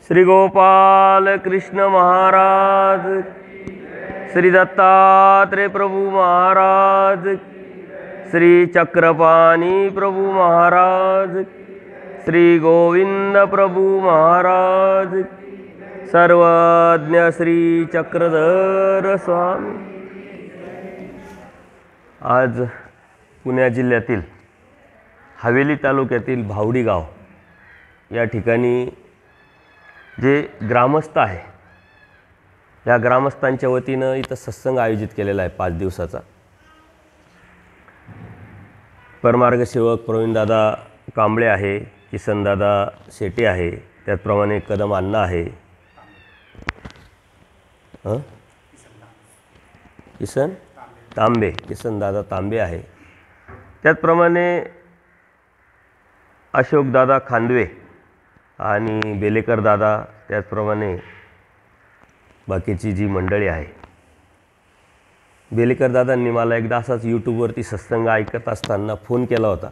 श्री गोपाल कृष्ण महाराज, श्री दत्तात्रेय प्रभु महाराज, श्री चक्रपाणी प्रभु महाराज, श्री गोविंद प्रभु महाराज, सर्वज्ञ श्री चक्रधर स्वामी। आज पुणे जिल्ह्यातील हवेली तालुक्यातील भावडी गाव या ठिकाणी जे ग्रामस्थ आहे, या ग्रामस्थांच्या वतीनं इथं सत्संग आयोजित केलेला आहे 5 दिवसाचा। परमार्ग सेवक प्रवीणदादा कांबळे आहे, किसनदादा शेटे आहे, त्याचप्रमाणे कदम अण्णा आहे, किसनदादा तांबे आहे, त्याचप्रमाणे अशोकदादा खांदवे आणि बेलेकर दादा, त्याचप्रमाणे बाकीची जी मंडळी आहे। बेलेकर दादांनी मला एकदा असाच यूट्यूबवरती सत्संग ऐकत असताना फोन केला होता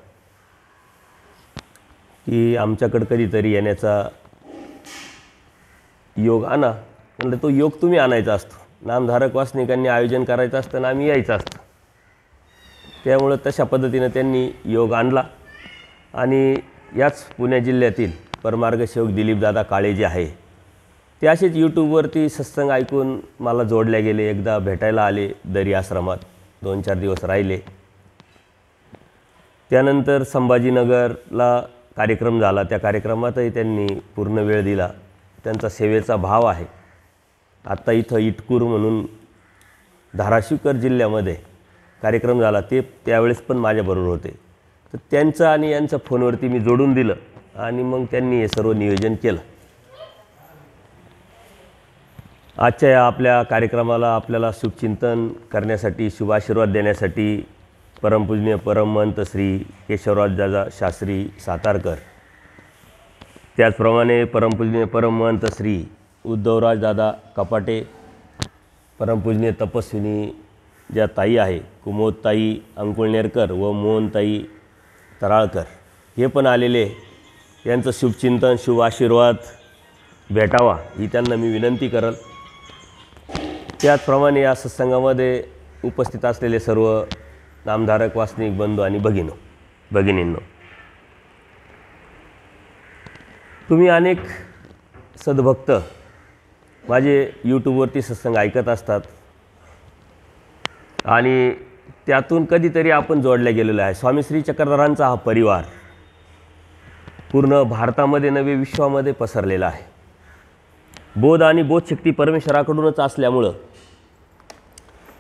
की आमच्याकडे कधीतरी येण्याचा योग आणा। म्हणजे तो योग तुम्ही आणायचा असतो, नामधारक वासनिकांनी आयोजन करायचं असतं, आम्ही यायचं असतं। त्यामुळे तशा पद्धतीनं त्यांनी योग आणला आणि याच पुणे जिल्ह्यातील परमार्ग सेवक दिलीपदादा काळे जे आहे ते असेच यूट्यूबवरती सत्संग ऐकून मला जोडले गेले। एकदा भेटायला आले दरी आश्रमात, 2-4 दिवस राहिले। त्यानंतर संभाजीनगरला कार्यक्रम झाला, त्या कार्यक्रमातही त्यांनी पूर्ण वेळ दिला। त्यांचा सेवेचा भाव आहे। आत्ता इथं इटकूर म्हणून धाराशिवकर जिल्ह्यामध्ये कार्यक्रम झाला, ते त्यावेळेस पण माझ्याबरोबर होते। तर त्यांचं आणि यांचं फोनवरती मी जोडून दिलं आणि मग त्यांनी हे सर्व नियोजन केलं। आजच्या या आपल्या कार्यक्रमाला आपल्याला शुभचिंतन करण्यासाठी, शुभाशीर्वाद देण्यासाठी परमपूजनीय परमहंत श्री केशवराज दादा शास्त्री सातारकर, त्याचप्रमाणे परमपूजनीय परमहंत श्री उद्धवराज दादा कपाटे, परमपूजनीय तपस्विनी ज्या ताई आहे कुमोदताई अंकुळनेरकर व मोहनताई तराळकर, हे पण आलेले। यांचं शुभचिंतन, शुभ आशीर्वाद भेटावा ही त्यांना मी विनंती करल। त्याचप्रमाणे या सत्संगामध्ये उपस्थित असलेले सर्व नामधारक वासनिक बंधू आणि भगिनींनो, तुम्ही अनेक सद्भक्त माझे यूट्यूबवरती सत्संग ऐकत असतात आणि त्यातून कधीतरी आपण जोडले गेलेलो आहे। स्वामी श्री चक्रधरांचा हा परिवार पूर्ण भारतामध्ये नव्हे विश्वामध्ये पसरलेला आहे। बोध आणि बोधशक्ती परमेश्वराकडूनच असल्यामुळं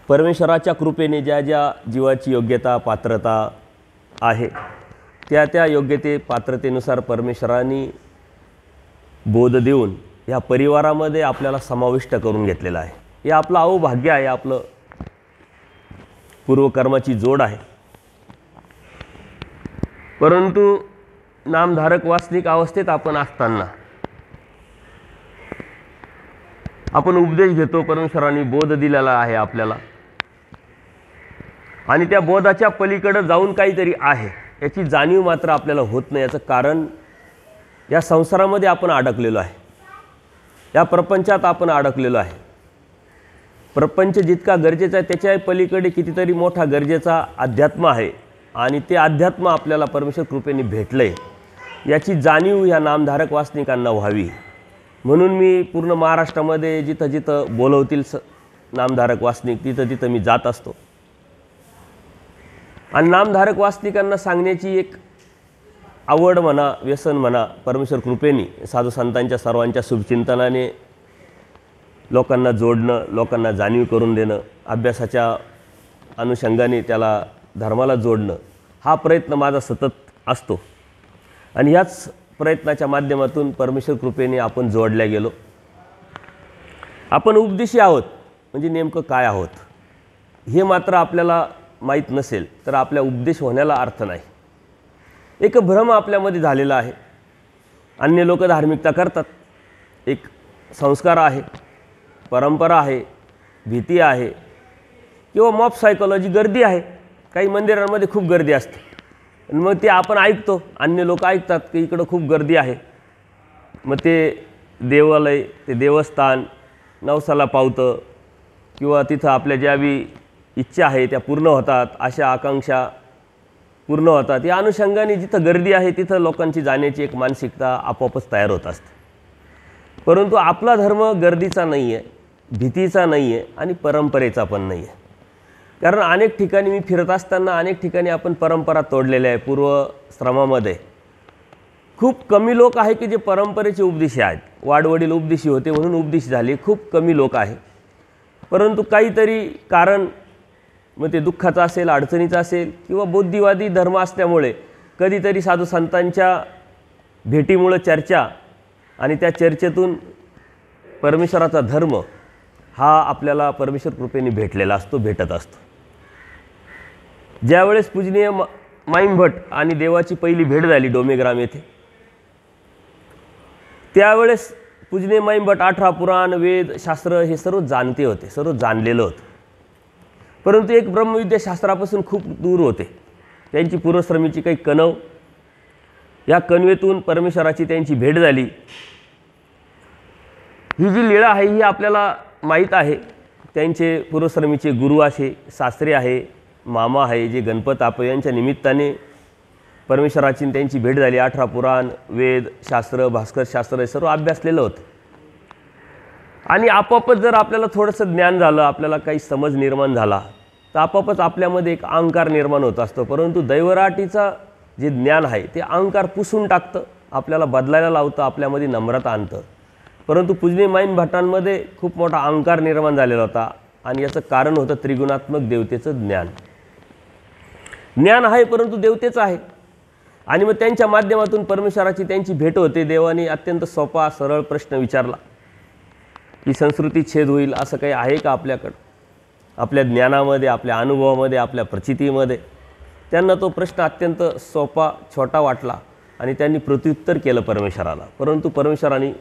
परमेश्वराच्या कृपेने ज्या ज्या जीवाची योग्यता पात्रता आहे त्या त्या योग्यते पात्रतेनुसार परमेश्वरांनी बोध देऊन ह्या परिवारामध्ये आपल्याला समाविष्ट करून घेतलेला आहे। हे आपलं अहोभाग्य आहे, आपलं पूर्वकर्माची जोड आहे। परंतु नामधारक वासनिक अवस्थेत आपण असताना आपण उपदेश घेतो, परमेश्वरांनी बोध दिलेला आहे आपल्याला, आणि त्या बोधाच्या पलीकडे जाऊन काहीतरी आहे याची जाणीव मात्र आपल्याला होत नाही। याचं कारण या संसारामध्ये आपण अडकलेलो आहे, या प्रपंचात आपण अडकलेलो आहे। प्रपंच जितका गरजेचा आहे त्याच्या पलीकडे कितीतरी मोठा गरजेचा अध्यात्म आहे, आणि ते अध्यात्म आपल्याला परमेश्वर कृपेने भेटले याची जाणीव ह्या नामधारक वासनिकांना व्हावी म्हणून मी पूर्ण महाराष्ट्रामध्ये जिथं जिथं बोलवतील नामधारक वासनिक तिथं तिथं मी जात असतो। आणि नामधारक वासनिकांना सांगण्याची एक आवड म्हणा, व्यसन म्हणा, परमेश्वर कृपेने साधू संतांच्या सर्वांच्या शुभचिंतनाने लोकांना जोडणं, लोकांना जाणीव करून देणं, अभ्यासाच्या अनुषंगाने त्याला धर्माला जोडणं, हा प्रयत्न माझा सतत असतो। आणि ह्याच प्रयत्नाच्या माध्यमातून परमेश्वर कृपेने आपण जोडल्या गेलो। आपण उपदेशी आहोत म्हणजे नेमकं काय आहोत हे मात्र आपल्याला माहीत नसेल तर आपल्या उपदेश होण्याला अर्थ नाही। एक भ्रम आपल्यामध्ये झालेला आहे। अन्य लोक धार्मिकता करतात, एक संस्कार आहे, परंपरा आहे, भीती आहे किंवा मॉब सायकोलॉजी, गर्दी आहे। काही मंदिरांमध्ये खूप गर्दी असते, मग ते आपण ऐकतो, अन्य लोक ऐकतात की इकडं खूप गर्दी आहे, मग ते देवालय, ते देवस्थान नवसाला पावतं किंवा तिथं आपल्या ज्या बी इच्छा आहे त्या पूर्ण होतात, आशा आकांक्षा पूर्ण होतात, या अनुषंगाने जिथं गर्दी आहे तिथं लोकांची जाण्याची एक मानसिकता आपोआपच तयार होत असते. परंतु आपला धर्म गर्दीचा नाही आहे, भीतीचा नाही आहे आणि परंपरेचा पण नाही आहे. कारण अनेक ठिकाणी मी फिरत असताना अनेक ठिकाणी आपण परंपरा तोडलेल्या आहे. पूर्वश्रमामध्ये खूप कमी लोक आहे की जे परंपरेचे उपदेशी आहेत. वाडवडील उपदेशी होते म्हणून उपदेशी झाले, खूप कमी लोक आहे. परंतु काहीतरी कारण, मग ते दुःखाचं असेल, अडचणीचं असेल किंवा बौद्धिवादी धर्म असल्यामुळे कधीतरी साधू संतांच्या भेटीमुळं चर्चा आणि त्या चर्चेतून परमेश्वराचा धर्म हा आपल्याला परमेश्वर कृपेने भेटलेला असतो, भेटत असतो. ज्यावेळेस पूजनीय माईमभट आणि देवाची पहिली भेट झाली डोमेग्राम येथे, त्यावेळेस पूजनीय माईमभट 18 पुराण, वेद, शास्त्र हे सर्व जाणते होते, सर्व जाणलेलं होतं. परंतु एक ब्रह्मविद्याशास्त्रापासून खूप दूर होते. त्यांची पूर्वश्रमीची काही कणव, या कणवेतून परमेश्वराची त्यांची भेट झाली. ही जी लीळा आहे ही आपल्याला माहीत आहे. त्यांचे पूर्वश्रमीचे गुरु असे सासरे आहे, मामा आहे, जे गणपत आपे यांच्या निमित्ताने परमेश्वराची त्यांची भेट झाली. 18 पुराण, वेद, शास्त्र, भास्कर शास्त्र हे सर्व अभ्यासलेलं होतं. आणि आपोआपच जर आपल्याला थोडंसं ज्ञान झालं, आपल्याला काही समज निर्माण झाला, तर आपोआपच आपल्यामध्ये एक अहंकार निर्माण होत असतो. परंतु दैवराटीचा जे ज्ञान आहे ते अहंकार पुसून टाकतं, आपल्याला बदलायला लावतं, आपल्यामध्ये नम्रता आणतं. परंतु पूजनीय माईमभटांमध्ये खूप मोठा अहंकार निर्माण झालेला होता आणि याचं कारण होतं त्रिगुणात्मक देवतेचं ज्ञान. ज्ञान आहे परंतु देवतेचं आहे. आणि मग त्यांच्या माध्यमातून परमेश्वराची त्यांची भेट होते. देवाने अत्यंत सोपा सरळ प्रश्न विचारला की संस्कृती छेद होईल असं काही आहे का आपल्याकडं, आपल्या ज्ञानामध्ये, आपल्या अनुभवामध्ये, आपल्या प्रचितीमध्ये. त्यांना तो प्रश्न अत्यंत सोपा छोटा वाटला आणि त्यांनी प्रत्युत्तर केलं परमेश्वराला. परंतु परमेश्वराने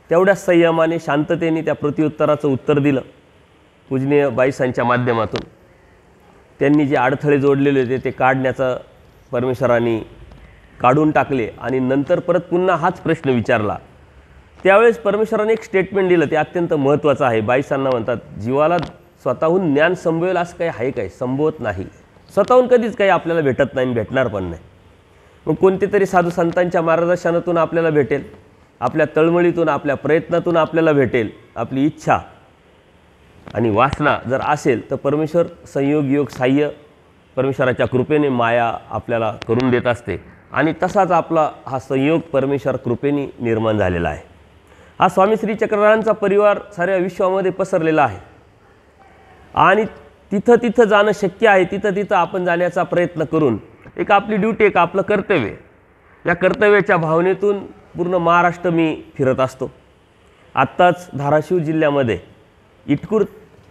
तेवढ्या संयमाने, शांततेने त्या प्रत्युत्तराचं उत्तर दिलं. पूजनीय बाईसांच्या माध्यमातून त्यांनी जे अडथळे जोडलेले होते ते काढण्याचा परमेश्वराने काढून टाकले. आणि नंतर परत पुन्हा हाच प्रश्न विचारला. त्यावेळेस परमेश्वराने एक स्टेटमेंट दिलं, ते अत्यंत महत्त्वाचं आहे. बाईसांना म्हणतात, जीवाला स्वतःहून ज्ञान संभवेल असं काही आहे काय? संभवत नाही. स्वतःहून कधीच काही आपल्याला भेटत नाही, भेटणार पण नाही. मग कोणते तरी साधू संतांच्या मार्गदर्शनातून आपल्याला भेटेल, आपल्या तळमळीतून, आपल्या प्रयत्नातून आपल्याला भेटेल. आपली इच्छा आणि वासना जर असेल तर परमेश्वर संयोग, योग, साह्य परमेश्वराच्या कृपेने, माया आपल्याला करून देत असते. आणि तसाच आपला हा संयोग परमेश्वर कृपेने निर्माण झालेला आहे. हा स्वामी श्री चक्रधरांचा परिवार साऱ्या विश्वामध्ये पसरलेला आहे आणि तिथं तिथं जाणं शक्य आहे. तिथं तिथं आपण जाण्याचा प्रयत्न करून एक आपली ड्यूटी, एक आपलं कर्तव्य, या कर्तव्याच्या भावनेतून पूर्ण महाराष्ट्र मी फिरत असतो. आत्ताच धाराशिव जिल्ह्यामध्ये इटकूर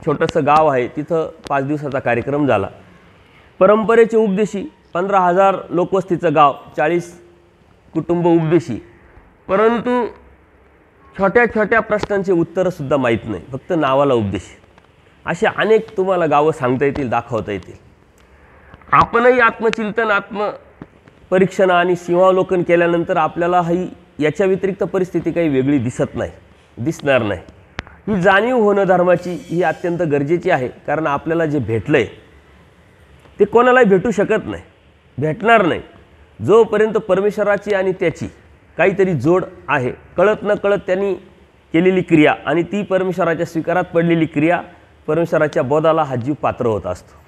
छोटंसं गाव आहे, तिथं 5 दिवसाचा कार्यक्रम झाला. परंपरेचे उपदेशी, 15,000 लोकवस्तीचं गाव, 40 कुटुंब उपदेशी. परंतु छोट्या छोट्या प्रश्नांचे उत्तरंसुद्धा माहीत नाही, फक्त नावाला उपदेशी. असे अनेक तुम्हाला गावं सांगता येतील, दाखवता येतील. आपणही आत्मचिंतन, आत्मपरीक्षण आणि सीमावलोकन केल्यानंतर आपल्याला ही याच्या व्यतिरिक्त परिस्थिती काही वेगळी दिसत नाही, दिसणार नाही. ही जाणीव होणं धर्माची ही अत्यंत गरजेची आहे. कारण आपल्याला जे भेटलं आहे ते कोणालाही भेटू शकत नाही, भेटणार नाही जोपर्यंत परमेश्वराची आणि त्याची काहीतरी जोड आहे. कळत न कळत त्यांनी केलेली क्रिया आणि ती परमेश्वराच्या स्वीकारात पडलेली क्रिया परमेश्वराच्या बोधाला हा जीव पात्र होत असतो.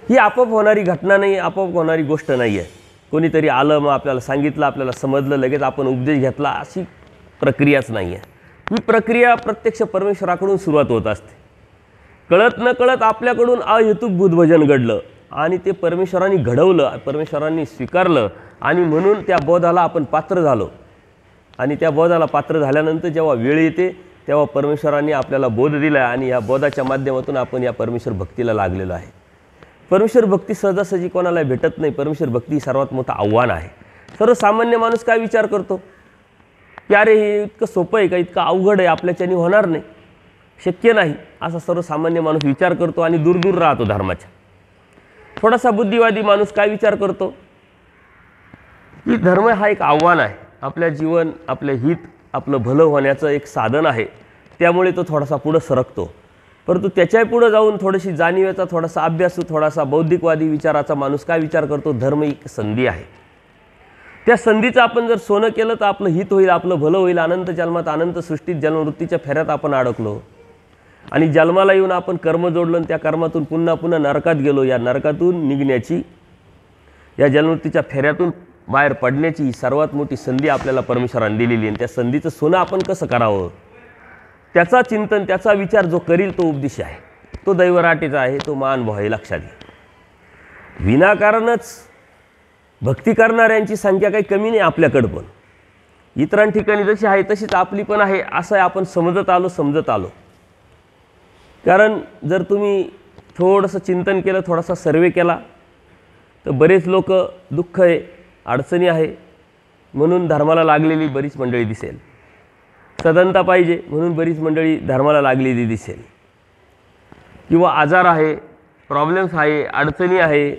ही आपोआप होणारी घटना नाही, आपोआप होणारी गोष्ट नाही आहे. कोणीतरी आलं, मग आपल्याला सांगितलं, आपल्याला समजलं, लगेच आपण उपदेश घेतला, अशी प्रक्रियाच नाही आहे. ही प्रक्रिया प्रत्यक्ष परमेश्वराकडून सुरुवात होत असते. कळत न कळत आपल्याकडून अहेतुक बुद्धभजन घडलं आणि ते परमेश्वराने घडवलं, परमेश्वराने स्वीकारलं आणि म्हणून त्या बोधाला आपण पात्र झालो. आणि त्या बोधाला पात्र झाल्यानंतर जेव्हा वेळ येते तेव्हा परमेश्वराने आपल्याला बोध दिला आणि या बोधाच्या माध्यमातून आपण या परमेश्वर भक्तीला लागलेलो आहे. परमेश्वर भक्ती सहजासहजी कोणाला भेटत नाही. परमेश्वर भक्ती सर्वात मोठं आव्हान आहे. सर्वसामान्य माणूस काय विचार करतो की अरे हे इतकं सोपं आहे का, इतकं अवघड आहे, आपल्याच्यानी होणार नाही, शक्य नाही, असा सर्वसामान्य माणूस विचार करतो आणि दूर दूर राहतो धर्माच्या. थोडासा बुद्धिवादी माणूस काय विचार करतो की धर्म हा एक आव्हान आहे, आपल्या जीवन, आपले हित आपलं भलं होण्याचं एक साधन आहे, त्यामुळे तो थोडासा पुढं सरकतो. परंतु त्याच्याही पुढं जाऊन थोडीशी जाणीवेचा, थोडासा अभ्यासू, थोडासा बौद्धिकवादी विचाराचा माणूस काय विचार करतो, धर्म एक संधी आहे. त्या संधीचं आपण जर सोनं केलं तर आपलं हित होईल, आपलं भलं होईल. अनंत जन्मात अनंत सृष्टीत जन्मवृत्तीच्या फेऱ्यात आपण अडकलो आणि जन्माला येऊन आपण कर्म जोडलं आणि त्या कर्मातून पुन्हा पुन्हा नरकात गेलो. या नरकातून निघण्याची, या जन्मवृत्तीच्या फेऱ्यातून बाहेर पडण्याची सर्वात मोठी संधी आपल्याला परमेश्वराने दिलेली आहे. त्या संधीचं सोनं आपण कसं करावं, त्याचा चिंतन, त्याचा विचार जो करील तो उपदेश आहे, तो दैवराटीचा आहे, तो महानुभव आहे. लक्षात घ्या, विनाकारणच भक्ती करणाऱ्यांची संख्या काही कमी नाही आपल्याकडं, पण इतरां ठिकाणी जशी आहे तशीच आपली पण आहे असं आपण समजत आलो. कारण जर तुम्ही थोडंसं चिंतन केलं, थोडासा सर्वे केला, तर बरेच लोक दुःख आहे, अडचणी आहे म्हणून धर्माला लागलेली बरीच मंडळी दिसेल. सदनता पाहिजे म्हणून बरीच मंडळी धर्माला लागलेली दिसेल. किंवा आजार आहे, प्रॉब्लेम्स आहे, अडचणी आहे,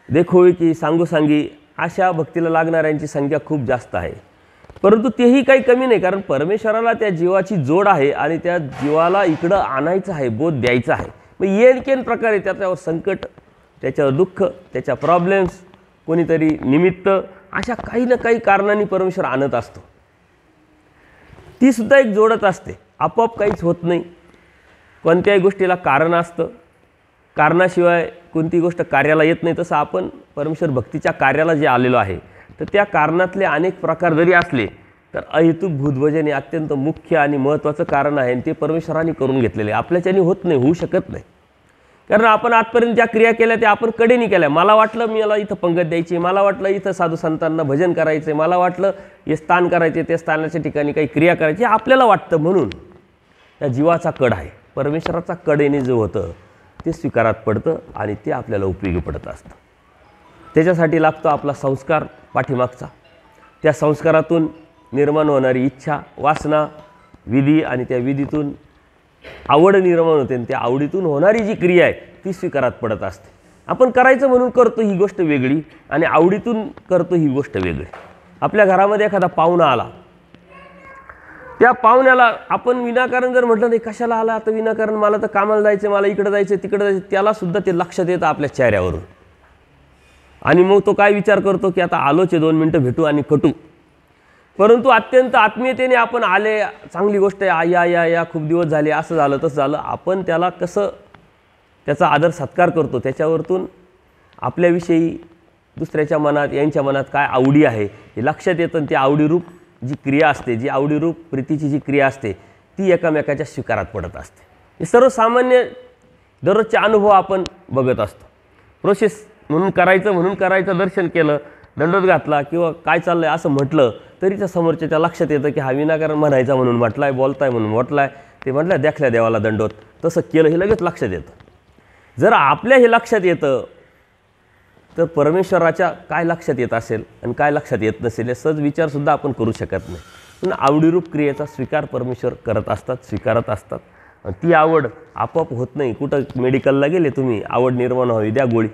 देखोविकी, सांगोसांगी, अशा भक्तीला लागणाऱ्यांची संख्या खूप जास्त आहे. परंतु तेही काही कमी नाही, कारण परमेश्वराला त्या जीवाची जोड आहे आणि त्या जीवाला इकडं आणायचं आहे, बोध द्यायचा आहे. मग येणकेन प्रकारे त्याच्यावर संकट, त्याच्यावर दुःख, त्याच्या प्रॉब्लेम्स, कोणीतरी निमित्त, अशा काही ना काही कारणांनी परमेश्वर आणत असतो. ती सुद्धा एक जोडत असते, आपोआप काहीच होत नाही. कोणत्याही गोष्टीला कारण असतं, कारणाशिवाय कोणती गोष्ट कार्याला येत नाही. तसं आपण परमेश्वर भक्तीच्या कार्याला जे आलेलो आहे, तर त्या कारणातले अनेक प्रकार जरी असले तर अहेतुक भूतभजन हे अत्यंत मुख्य आणि महत्त्वाचं कारण आहे आणि ते परमेश्वराने करून घेतलेले. आपल्याच्याने होत नाही, होऊ शकत नाही. कारण आपण आजपर्यंत ज्या क्रिया केल्या त्या आपण कडेनी केल्या. मला वाटलं मला इथं पंगत द्यायची, मला वाटलं इथं साधू संतांना भजन करायचं, मला वाटलं हे स्थान करायचे, ते स्थानाच्या ठिकाणी काही क्रिया करायची, आपल्याला वाटतं. म्हणून त्या जीवाचा कड आहे, परमेश्वराचा कडेने जो होतं ते स्वीकारात पडतं आणि ते आपल्याला उपयोगी पडत असतं. त्याच्यासाठी लागतो आपला संस्कार पाठीमागचा. त्या संस्कारातून निर्माण होणारी इच्छा, वासना, विधी आणि त्या विधीतून आवड निर्माण होते आणि त्या आवडीतून होणारी जी क्रिया आहे ती स्वीकारात पडत असते. आपण करायचं म्हणून करतो ही गोष्ट वेगळी आणि आवडीतून करतो ही गोष्ट वेगळी. आपल्या घरामध्ये एखादा पाहुणा आला, त्या पाहुण्याला आपण विनाकारण जर म्हटलं नाही कशाला आला आता विनाकारण, मला तर कामाला जायचं, मला इकडं जायचं, तिकडं जायचं, त्यालासुद्धा ते लक्षात येतं आपल्या चेहऱ्यावरून. आणि मग तो काय विचार करतो की आता आलोचे 2 मिनटं भेटू आणि कटू. परंतु अत्यंत आत्मीयतेने आपण आले, चांगली गोष्ट आहे, या या या खूप दिवस झाले, असं झालं तसं झालं, आपण त्याला कसं त्याचा आदर सत्कार करतो, त्याच्यावरतून आपल्याविषयी दुसऱ्याच्या मनात, यांच्या मनात काय आवडी आहे हे लक्षात येतं. ती आवडीरूप जी क्रिया असते, जी आवडीरूप प्रीतीची जी क्रिया असते ती एकामेकाच्या स्वीकारात पडत असते. हे सर्वसामान्य दररोजचे अनुभव आपण बघत असतो. प्रोसेस म्हणून करायचं, दर्शन केलं, दंडोत घातला किंवा काय चाललं आहे असं म्हटलं तरी त्या समोरच्या लक्षात येतं की हा विनाकारण म्हणायचा म्हणून म्हटला आहे, बोलताय म्हणून म्हटला आहे, ते म्हटलं देखल्या देवाला दंडोत, तसं केलं हे लगेच लक्षात येतं. जर आपल्या हे लक्षात येतं तर परमेश्वराच्या काय लक्षात येत असेल आणि काय लक्षात येत नसेल हे सहज विचारसुद्धा आपण करू शकत नाही. पण आवडीरूप क्रियेचा स्वीकार परमेश्वर करत असतात, स्वीकारत असतात. ती आवड आपोआप होत नाही. कुठं मेडिकलला गेले तुम्ही, आवड निर्माण व्हावी द्या गोळी,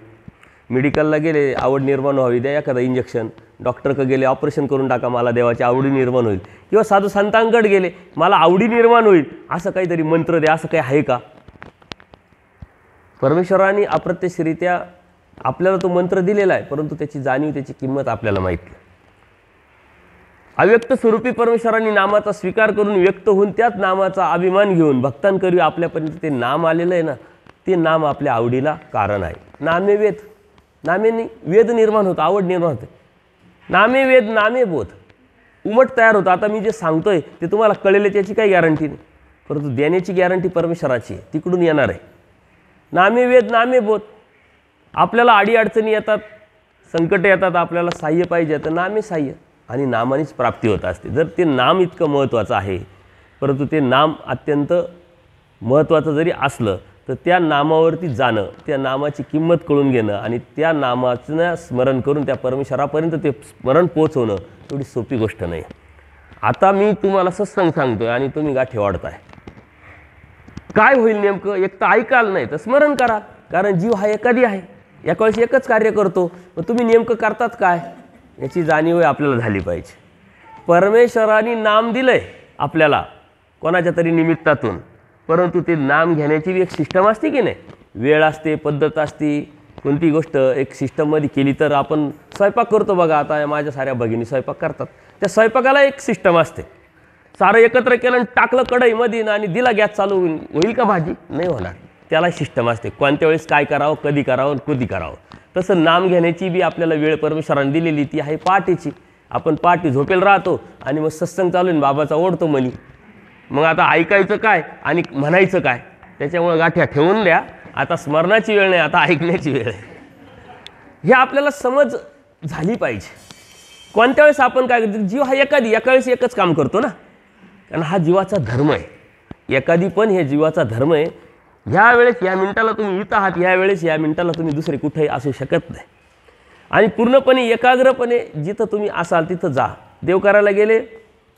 मेडिकलला गेले आवड निर्माण व्हावी द्या एखादा इंजेक्शन, डॉक्टरकडे गेले ऑपरेशन करून टाका मला देवाची आवडी निर्माण होईल, किंवा साधू संतांकडे गेले मला आवडी निर्माण होईल असं काहीतरी मंत्र द्या, असं काही आहे का? परमेश्वराने अप्रत्यक्षरित्या आपल्याला तो मंत्र दिलेला आहे, परंतु त्याची जाणीव, त्याची किंमत आपल्याला माहीत नाही. अव्यक्त स्वरूपी परमेश्वराने नामाचा स्वीकार करून व्यक्त होऊन त्याच नामाचा अभिमान घेऊन भक्तांकरवी आपल्यापर्यंत ते नाम आलेलं आहे ना, ते नाम आपल्या आवडीला कारण आहे. नामे वेद, नामे नाही वेद निर्माण होतं, आवड निर्माण होते. नामे वेद नामे बोध, उमट तयार होतं. आता मी जे सांगतोय ते तुम्हाला कळेल त्याची काही गॅरंटी नाही, परंतु देण्याची गॅरंटी परमेश्वराची आहे, तिकडून येणार आहे. नामे वेद नामे बोध. आपल्याला अडीअडचणी येतात, संकट येतात, आपल्याला साह्य पाहिजे तर नामे साह्य आणि नामानेच प्राप्ती होत असते. जर ते नाम इतकं महत्त्वाचं आहे, परंतु ते नाम अत्यंत महत्त्वाचं जरी असलं तर त्या नामावरती जाणं, त्या नामाची किंमत कळून घेणं आणि त्या नामाचं स्मरण करून त्या परमेश्वरापर्यंत ते स्मरण पोचवणं एवढी सोपी गोष्ट नाही. आता मी तुम्हाला सत्संग सांगतोय आणि तुम्ही गाठी वाढताय, काय होईल नेमकं? एक तर ऐकाल, नाही तर स्मरण करा. कारण जीव हा एखादी आहे, एका वेळेस एकच कार्य करतो. मग तुम्ही नेमकं करतात काय याची जाणीव आपल्याला झाली पाहिजे. परमेश्वराने नाम दिलंय आपल्याला कोणाच्या तरी निमित्तातून, परंतु ते नाम घेण्याची बी एक सिस्टम असते की नाही, वेळ असते, पद्धत असते. कोणती गोष्ट एक सिस्टममध्ये केली तर आपण स्वयंपाक करतो बघा, आता माझ्या साऱ्या भगिनी स्वयंपाक करतात, त्या स्वयंपाकाला एक सिस्टम असते. सारं एकत्र केलं आणि टाकलं कढईमध्ये आणि दिला गॅस चालू, होईल का भाजी? नाही होणार. त्याला सिस्टम असते, कोणत्या वेळेस काय करावं, कधी करावं, कधी करावं. तसं नाम घेण्याची बी आपल्याला वेळ परमेश्वराने दिलेली, ती आहे पहाटेची. आपण पहाटे झोपेल राहतो आणि मग सत्संग चालू आहे, बाबाचा ओढतो म्हणी. मग आता ऐकायचं काय आणि म्हणायचं काय? त्याच्यामुळं गाठ्या ठेवून द्या. आता स्मरणाची वेळ नाही, आता ऐकण्याची वेळ आहे. हे आपल्याला समज झाली पाहिजे. कोणत्या वेळेस आपण काय करतो, जीव हा एका वेळेस एकच काम करतो ना, कारण हा जीवाचा धर्म आहे. एखादी पण हे जीवाचा धर्म आहे. ह्या वेळेस या मिनिटाला तुम्ही इथं आहात, ह्या वेळेस या मिनिटाला तुम्ही दुसरे कुठेही असू शकत नाही. आणि पूर्णपणे एकाग्रपणे जिथं तुम्ही असाल तिथं जा. देव करायला गेले,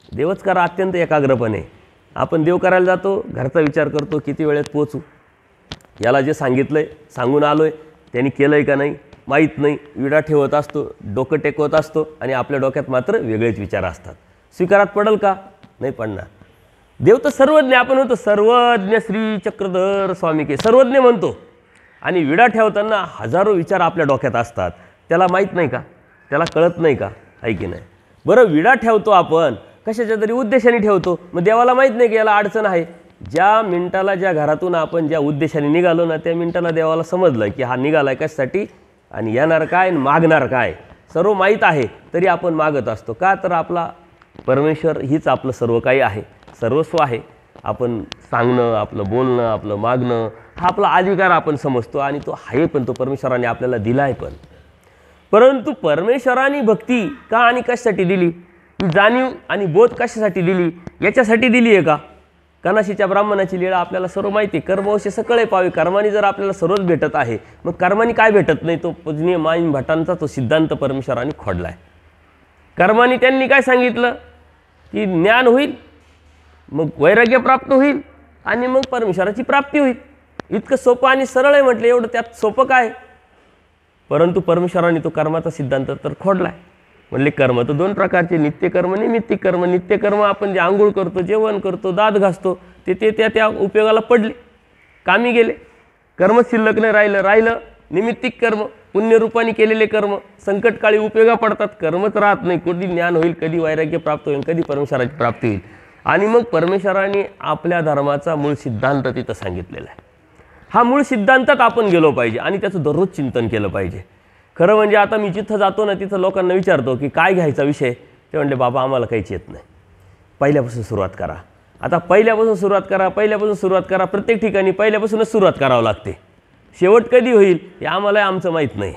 देवच करा अत्यंत एकाग्रपणे. आपण देव करायला जातो, घरचा विचार करतो, किती वेळेत पोचू, याला जे सांगितलंय सांगून आलोय त्यांनी केलंय का नाही माहीत नाही. विडा ठेवत असतो, डोकं टेकवत असतो आणि आपल्या डोक्यात मात्र वेगळेच विचार असतात. स्वीकारात पडेल का? नाही पडणार. देव तर सर्वज्ञ, आपण म्हणतो सर्वज्ञ श्री चक्रधर स्वामी के, सर्वज्ञ म्हणतो. आणि विडा ठेवताना हजारो विचार आपल्या डोक्यात असतात. त्याला माहीत नाही का? त्याला कळत नाही का? आहे की नाही? बरं, विडा ठेवतो आपण कशाच्या तरी उद्देशाने ठेवतो. मग देवाला माहीत नाही की याला अडचण आहे. ज्या मिनिटाला, ज्या घरातून आपण ज्या उद्देशाने निघालो ना, त्या मिनिटाला देवाला समजलं की हा निघाला कशासाठी आणि येणार काय आणि मागणार काय, सर्व माहीत आहे. तरी आपण मागत असतो का? तर आपला परमेश्वर हीच आपलं सर्व काही आहे, सर्वस्व आहे. आपण सांगणं, आपलं बोलणं, आपलं मागणं हा आपला अधिकार आपण समजतो आणि तो आहे पण, तो परमेश्वराने आपल्याला दिला आहे पण. परंतु परमेश्वराने भक्ती का आणि कशासाठी दिली, ही जाणीव आणि बोध कशासाठी दिली, याच्यासाठी दिली आहे का? कनाशीच्या ब्राह्मणाची लीळा आपल्याला सर्व माहिती आहे. कर्मवश्य सकळे पावे. कर्माने जर आपल्याला सर्वच भेटत आहे, मग कर्माने काय भेटत नाही? तो पूजनीय माईन भटांचा तो सिद्धांत परमेश्वराने खोडला आहे. कर्माने त्यांनी काय सांगितलं की ज्ञान होईल, मग वैराग्य प्राप्त होईल आणि मग परमेश्वराची प्राप्ती होईल. इतकं सोपं आणि सरळ आहे म्हटलं, एवढं त्यात सोपं काय? परंतु परमेश्वराने तो कर्माचा सिद्धांत तर खोडला आहे. म्हणले कर्म तर दोन प्रकारचे, नित्यकर्म, निमित्तिक कर्म. नित्यकर्म आपण जे आंघोळ करतो, जेवण करतो, दात घासतो, ते त्या उपयोगाला पडले, कामी गेले. कर्म शिल्लक नाही राहिलं निमित्तिक कर्म, पुण्यरूपाने केलेले कर्म संकटकाळी उपयोगा पडतात. कर्मच राहत नाही. कधी ज्ञान होईल, कधी वैराग्य प्राप्त होईल, कधी परमेश्वराची प्राप्ती होईल. आणि मग परमेश्वराने आपल्या धर्माचा मूळ सिद्धांत तिथं सांगितलेला आहे. हा मूळ सिद्धांतात आपण गेलो पाहिजे आणि त्याचं दररोज चिंतन केलं पाहिजे. खरं म्हणजे आता मी जिथं जातो ना, तिथं लोकांना विचारतो की काय घ्यायचा विषय, ते म्हणले बाबा आम्हाला काहीच येत नाही, पहिल्यापासून सुरुवात करा. आता पहिल्यापासून सुरुवात करा. प्रत्येक ठिकाणी पहिल्यापासूनच सुरुवात करावं लागते. शेवट कधी होईल हे आम्हाला आमचं माहीत नाही.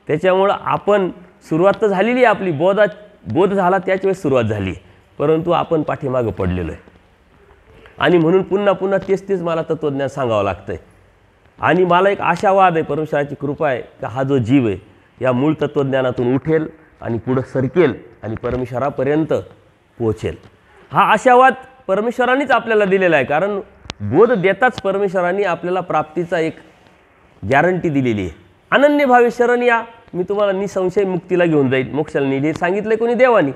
त्याच्यामुळं आपण सुरुवात तर झालेली आहे आपली, बोध झाला त्याच वेळेस सुरुवात झाली, परंतु आपण पाठीमागं पडलेलो आहे. आणि म्हणून पुन्हा पुन्हा तेच मला तत्त्वज्ञान सांगावं लागतं आहे. आणि मला एक आशावाद आहे, परमेश्वराची कृपा आहे का हा जो जीव आहे या मूळ तत्त्वज्ञानातून उठेल आणि पुढं सरकेल आणि परमेश्वरापर्यंत पोहोचेल. हा आशावाद परमेश्वरानेच आपल्याला दिलेला आहे. कारण बोध देताच परमेश्वराने आपल्याला प्राप्तीचा एक गॅरंटी दिलेली आहे. अनन्य भावे शरण या, मी तुम्हाला निसंशय मुक्तीला घेऊन जाईल, मोक्षाला नेईल. हे सांगितलं कोणी? देवानी.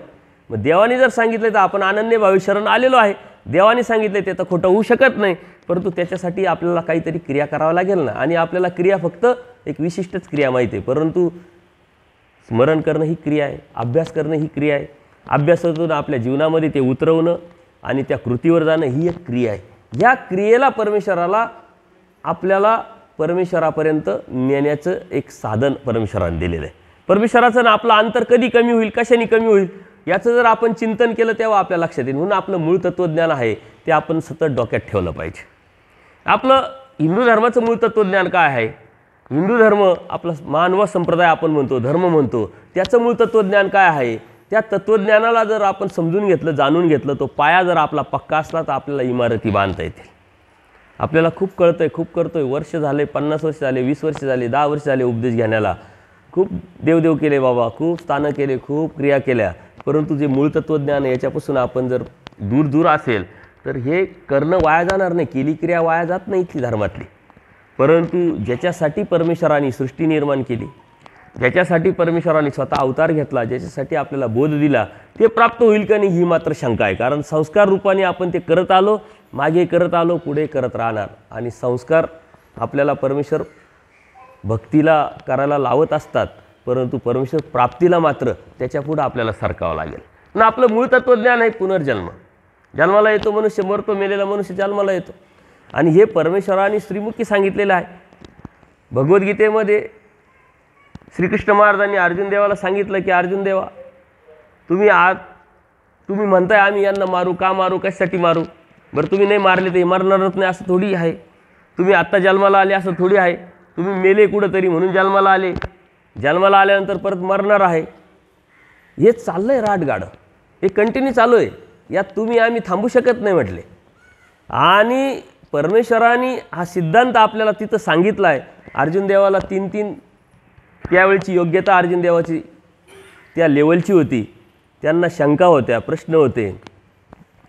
मग देवाने जर सांगितलं तर आपण अनन्य भावे शरण आलेलो आहे. देवाने सांगितलं ते तर खोटं होऊ शकत नाही. परंतु त्याच्यासाठी आपल्याला काहीतरी क्रिया करावं लागेल ना. आणि आपल्याला क्रिया फक्त एक विशिष्टच क्रिया माहिती आहे, परंतु स्मरण करणं ही क्रिया आहे, अभ्यास करणं ही क्रिया आहे. अभ्यासातून आपल्या जीवनामध्ये ते उतरवणं आणि त्या कृतीवर जाणं ही एक क्रिया आहे. ह्या क्रियेला आपल्याला परमेश्वरापर्यंत नेण्याचं एक साधन परमेश्वराने दिलेलं आहे. परमेश्वराचं ना आपलं अंतर कधी कमी होईल, कशाने कमी होईल याचं जर आपण चिंतन केलं तेव्हा आपल्या लक्षात येईल. म्हणून आपलं मूळ तत्त्वज्ञान आहे ते आपण सतत डोक्यात ठेवलं पाहिजे. आपलं हिंदू धर्माचं मूळ तत्त्वज्ञान काय आहे? हिंदू धर्म आपला मानव संप्रदाय आपण म्हणतो, धर्म म्हणतो, त्याचं मूळ तत्त्वज्ञान काय आहे? त्या तत्त्वज्ञानाला जर आपण समजून घेतलं, जाणून घेतलं, तो पाया जर आपला पक्का असला तर आपल्याला इमारती बांधता येतील. आपल्याला खूप कळतंय, खूप करतोय, वर्ष झाले, 50 वर्ष झाले, 20 वर्ष झाले, 10 वर्ष झाले उपदेश घेण्याला, खूप देवदेव केले बाबा, खूप स्थानं केले, खूप क्रिया केल्या, परंतु जे मूळ तत्त्वज्ञान आहे याच्यापासून आपण जर दूर असेल तर हे करणं वाया जाणार नाही. केली क्रिया वाया जात नाही इथली धर्मातली. परंतु ज्याच्यासाठी परमेश्वराने सृष्टी निर्माण केली, ज्याच्यासाठी परमेश्वराने स्वतः अवतार घेतला, ज्याच्यासाठी आपल्याला बोध दिला, ते प्राप्त होईल का नाही ही मात्र शंका आहे. कारण संस्कार रूपाने आपण ते करत आलो, मागे करत आलो, पुढे करत राहणार. आणि संस्कार आपल्याला परमेश्वर भक्तीला करायला लावत असतात, परंतु परमेश्वर प्राप्तीला मात्र त्याच्यापुढं आपल्याला सरकावं लागेल. ना आपलं मूळ तत्त्वज्ञान आहे पुनर्जन्म. जन्माला येतो मनुष्य, मरतो, मेलेला मनुष्य जन्माला येतो. आणि हे परमेश्वराने श्रीमुखी सांगितलेलं आहे. भगवद्गीतेमध्ये श्रीकृष्ण महाराजांनी अर्जुन देवाला सांगितलं की अर्जुन देवा, तुम्ही म्हणताय आम्ही यांना मारू, का मारू, कशासाठी मारू? बरं तुम्ही नाही मारले तर मरणारच नाही असं थोडी आहे. तुम्ही आत्ता जन्माला आले असं थोडी आहे. तुम्ही मेले कुठंतरी म्हणून जन्माला आले, जन्माला आल्यानंतर परत मरणार आहे. हे चाललं आहे राटगाडं, हे कंटिन्यू चालू आहे. यात तुम्ही आम्ही थांबू शकत नाही म्हटले. आणि परमेश्वराने हा सिद्धांत आपल्याला तिथं सांगितला आहे. अर्जुन देवाला 3 त्यावेळची योग्यता अर्जुन देवाची त्या लेवलची होती. त्यांना शंका होत्या, प्रश्न होते.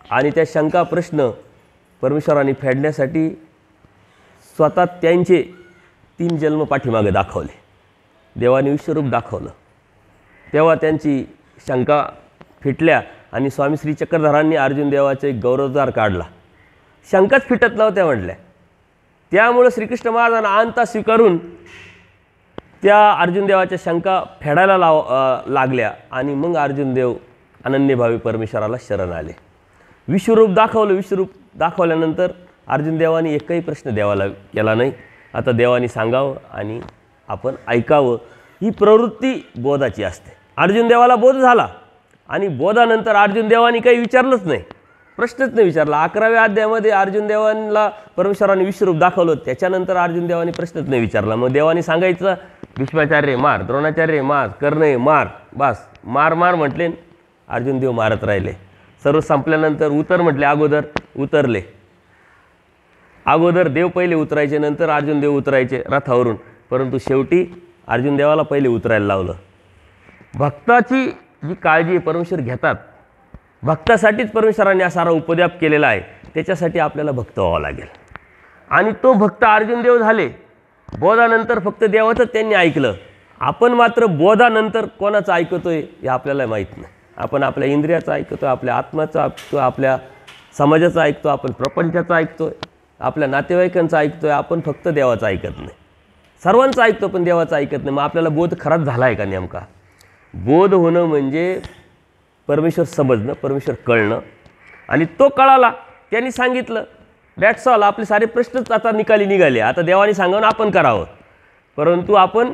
आणि त्या शंका प्रश्न परमेश्वराने फेडण्यासाठी स्वतः त्यांचे 3 जन्म पाठीमागे दाखवले. देवाने विश्वरूप दाखवलं, तेव्हा त्यांची शंका फिटल्या. आणि स्वामी श्री चक्रधरांनी अर्जुन देवाचा एक गौरवोद्गार काढला. शंकाच फिटत नव्हत्या म्हटल्या. त्यामुळं श्रीकृष्ण महाराजांना अंता स्वीकारून त्या अर्जुन देवाच्या शंका फेडायला लागल्या. आणि मग अर्जुन देव अनन्यभावी परमेश्वराला शरण आले. विश्वरूप दाखवलं. विश्वरूप दाखवल्यानंतर अर्जुन देवाने एकही प्रश्न देवाला केला नाही. आता देवाने सांगावं आणि आपण ऐकावं. ही प्रवृत्ती बोधाची असते. अर्जुन देवाला बोध झाला आणि बोधानंतर अर्जुन देवाने काही विचारलंच नाही, प्रश्नच नाही विचारला. 11व्या अध्यायामध्ये अर्जुन देवांना परमेश्वराने विश्वरूप दाखवलं. त्याच्यानंतर अर्जुन देवाने प्रश्नच नाही विचारला. मग देवाने सांगायचं भीष्माचार्य मार, द्रोणाचार्य मार, कर्ण मार, बस मार मार म्हटले. अर्जुन देव मारत राहिले. सर्व संपल्यानंतर उतर म्हटले, अगोदर उतरले. अगोदर देव पहिले उतरायचे, नंतर अर्जुन देव उतरायचे रथावरून. परंतु शेवटी अर्जुन देवाला पहिले उतरायला लावलं. भक्ताची जी काळजी परमेश्वर घेतात, भक्तासाठीच परमेश्वराने सारा उपद्याप केलेला आहे. त्याच्यासाठी आपल्याला भक्त व्हावं लागेल. आणि तो भक्त अर्जुन देव झाले. बोधानंतर फक्त देवाचंच त्यांनी ऐकलं. आपण मात्र बोधानंतर कोणाचं ऐकतोय हे आपल्याला माहीत नाही. आपण आपल्या इंद्रियाचं ऐकतोय, आपल्या आत्म्याचं ऐकतोय, आपल्या समाजाचं ऐकतो, आपण प्रपंचाचं ऐकतोय, आपल्या नातेवाईकांचं ऐकतोय. आपण फक्त देवाचं ऐकत नाही. सर्वांचं ऐकतो पण देवाचं ऐकत नाही. मग आपल्याला बोध खराच झाला आहे का नेमका? बोध होणं म्हणजे परमेश्वर समजणं, परमेश्वर कळणं. आणि तो कळाला, त्यांनी सांगितलं, दॅट्स ऑल. आपले सारे प्रश्नच आता निकाली निघाले. आता देवाने सांगावं आपण करावं. परंतु आपण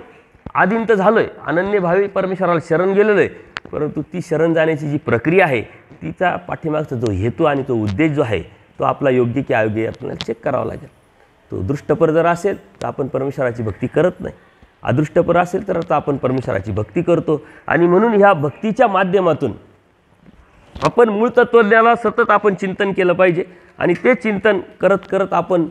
आदिंत झालो आहे, अनन्यभावी परमेश्वराला शरण गेलेलो आहे. परंतु ती शरण जाण्याची जी प्रक्रिया आहे, तिचा पाठीमागचा जो हेतू आणि तो उद्देश जो आहे, तो आपला योग्य की अयोग्य आपल्याला चेक करावा लागेल. तो दृष्टपर जर असेल तर आपण परमेश्वराची भक्ती करत नाही. अदृष्टपर असेल तर आता आपण परमेश्वराची भक्ती करतो. आणि म्हणून ह्या भक्तीच्या माध्यमातून आपण मूळ तत्त्वज्ञानाला सतत आपण चिंतन केलं पाहिजे. आणि ते चिंतन करत करत आपण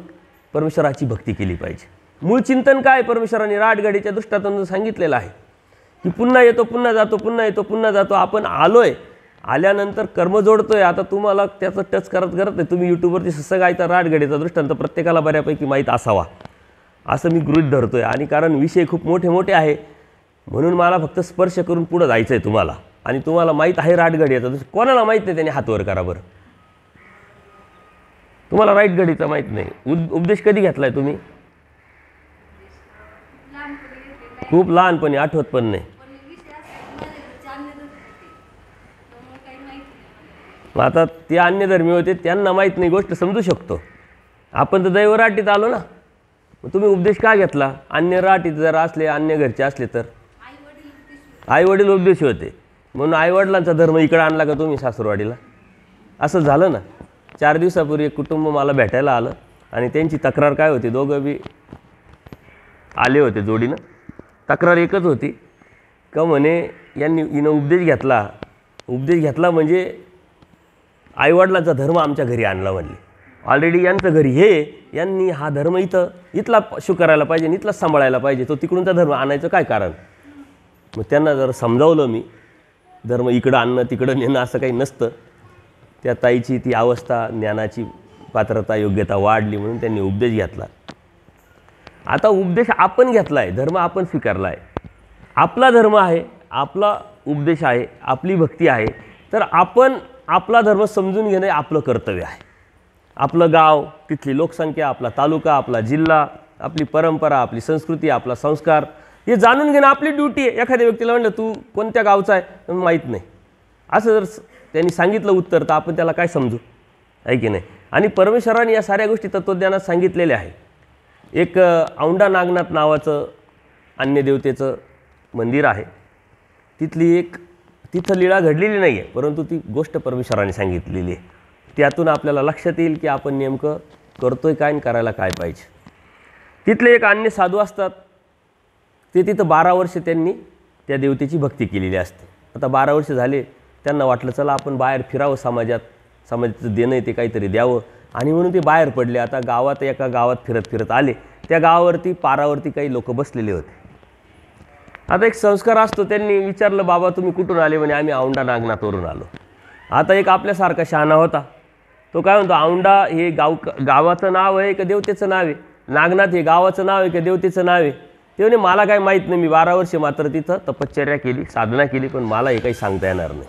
परमेश्वराची भक्ती केली पाहिजे. मूळ चिंतन काय? परमेश्वराने राटगाडीच्या दृष्टांतून सांगितलेलं आहे की पुन्हा येतो, पुन्हा जातो, पुन्हा येतो, पुन्हा जातो. आपण आलोय, आल्यानंतर कर्म जोडतोय. आता तुम्हाला त्याचं टच करत नाही. तुम्ही यूट्यूबवरती सगळं राटगाडीचा दृष्टांत प्रत्येकाला बऱ्यापैकी माहीत असावा असं मी गृहीत धरतोय. आणि कारण विषय खूप मोठे मोठे आहे म्हणून मला फक्त स्पर्श करून पुढं जायचं आहे तुम्हाला. आणि तुम्हाला माहीत आहे राटगाडीचा, कोणाला माहीत नाही त्याने हातवर करा बरं. तुम्हाला राईट गाडीचा माहीत नाही. उपदेश कधी घेतलाय तुम्ही? खूप लहानपणी, आठवत पण नाही. मग आता ते अन्य धर्मी होते, त्यांना माहीत नाही, गोष्ट समजू शकतो. आपण तर दैवराटीत आलो ना. मग तुम्ही उपदेश का घेतला? अन्य राटीत जर असले, अन्य घरचे असले तर आई वडील उपदेश होते म्हणून आईवडिलांचा धर्म इकडे आणला का तुम्ही सासूरवाडीला? असं झालं ना. 4 दिवसापूर्वी एक कुटुंब मला भेटायला आलं आणि त्यांची तक्रार काय होती? दोघं बी आले होते जोडीनं. तक्रार एकच होती का म्हणे हिनं उपदेश घेतला. उपदेश घेतला म्हणजे आईवडिलांचा धर्म आमच्या घरी आणला म्हणले. ऑलरेडी यांचं घरी हे, यांनी हा धर्म इथला स्वीकारायला पाहिजे, इथलाच सांभाळायला पाहिजे. तो तिकडूनचा धर्म आणायचं काय कारण? मग त्यांना जर समजावलं मी, धर्म इकडं आणणं तिकडं नेणं असं काही नसतं. त्या ताईची ती अवस्था, ज्ञानाची पात्रता, योग्यता वाढली म्हणून त्यांनी उपदेश घेतला. आता उपदेश आपण घेतला आहे, धर्म आपण स्वीकारला आहे. आपला धर्म आहे, आपला उपदेश आहे, आपली भक्ती आहे, तर आपण आपला धर्म समजून घेणे आपलं कर्तव्य आहे. आपलं गाव, तिथली लोकसंख्या, आपला तालुका, आपला जिल्हा, आपली परंपरा, आपली संस्कृती, आपला संस्कार हे जाणून घेणं आपली ड्युटी आहे. एखाद्या व्यक्तीला म्हणलं तू कोणत्या गावचा आहे माहीत नाही, असं जर त्यांनी सांगितलं उत्तर, तर आपण त्याला काय समजू, आहे की नाही. आणि परमेश्वराने या साऱ्या गोष्टी तत्त्वज्ञानात सांगितलेल्या आहे. एक औंढा नागनाथ नावाचं अन्य देवतेचं मंदिर आहे. तिथं लीळा घडलेली नाही आहे, परंतु ती गोष्ट परमेश्वराने सांगितलेली आहे. त्यातून आपल्याला लक्षात येईल की आपण नेमकं करतोय काय आणि करायला काय पाहिजे. तिथले एक अन्य साधू असतात, ते तिथं 12 वर्ष त्यांनी त्या देवतेची भक्ती केलेली असते. आता 12 वर्ष झाले, त्यांना वाटलं चला आपण बाहेर फिरावं, समाजाचं देणं आहे ते काहीतरी द्यावं, आणि म्हणून ते बाहेर पडले. आता एका गावात फिरत आले. त्या गावावरती पारावरती काही लोक बसलेले होते. आता एक संस्कार असतो, त्यांनी विचारलं बाबा तुम्ही कुठून आले? म्हणे आम्ही औंढा नागनाथवरून आलो. आता एक आपल्यासारखा शहाणा होता, तो काय म्हणतो, औंढा हे गावाचं नाव आहे का देवतेचं नाव आहे? नागनाथ हे गावाचं नाव आहे का देवतेचं नाव आहे? ते म्हणे मला काय माहीत नाही, मी 12 वर्ष मात्र तिथं तपश्चर्या केली, साधना केली, पण मला हे काही सांगता येणार नाही.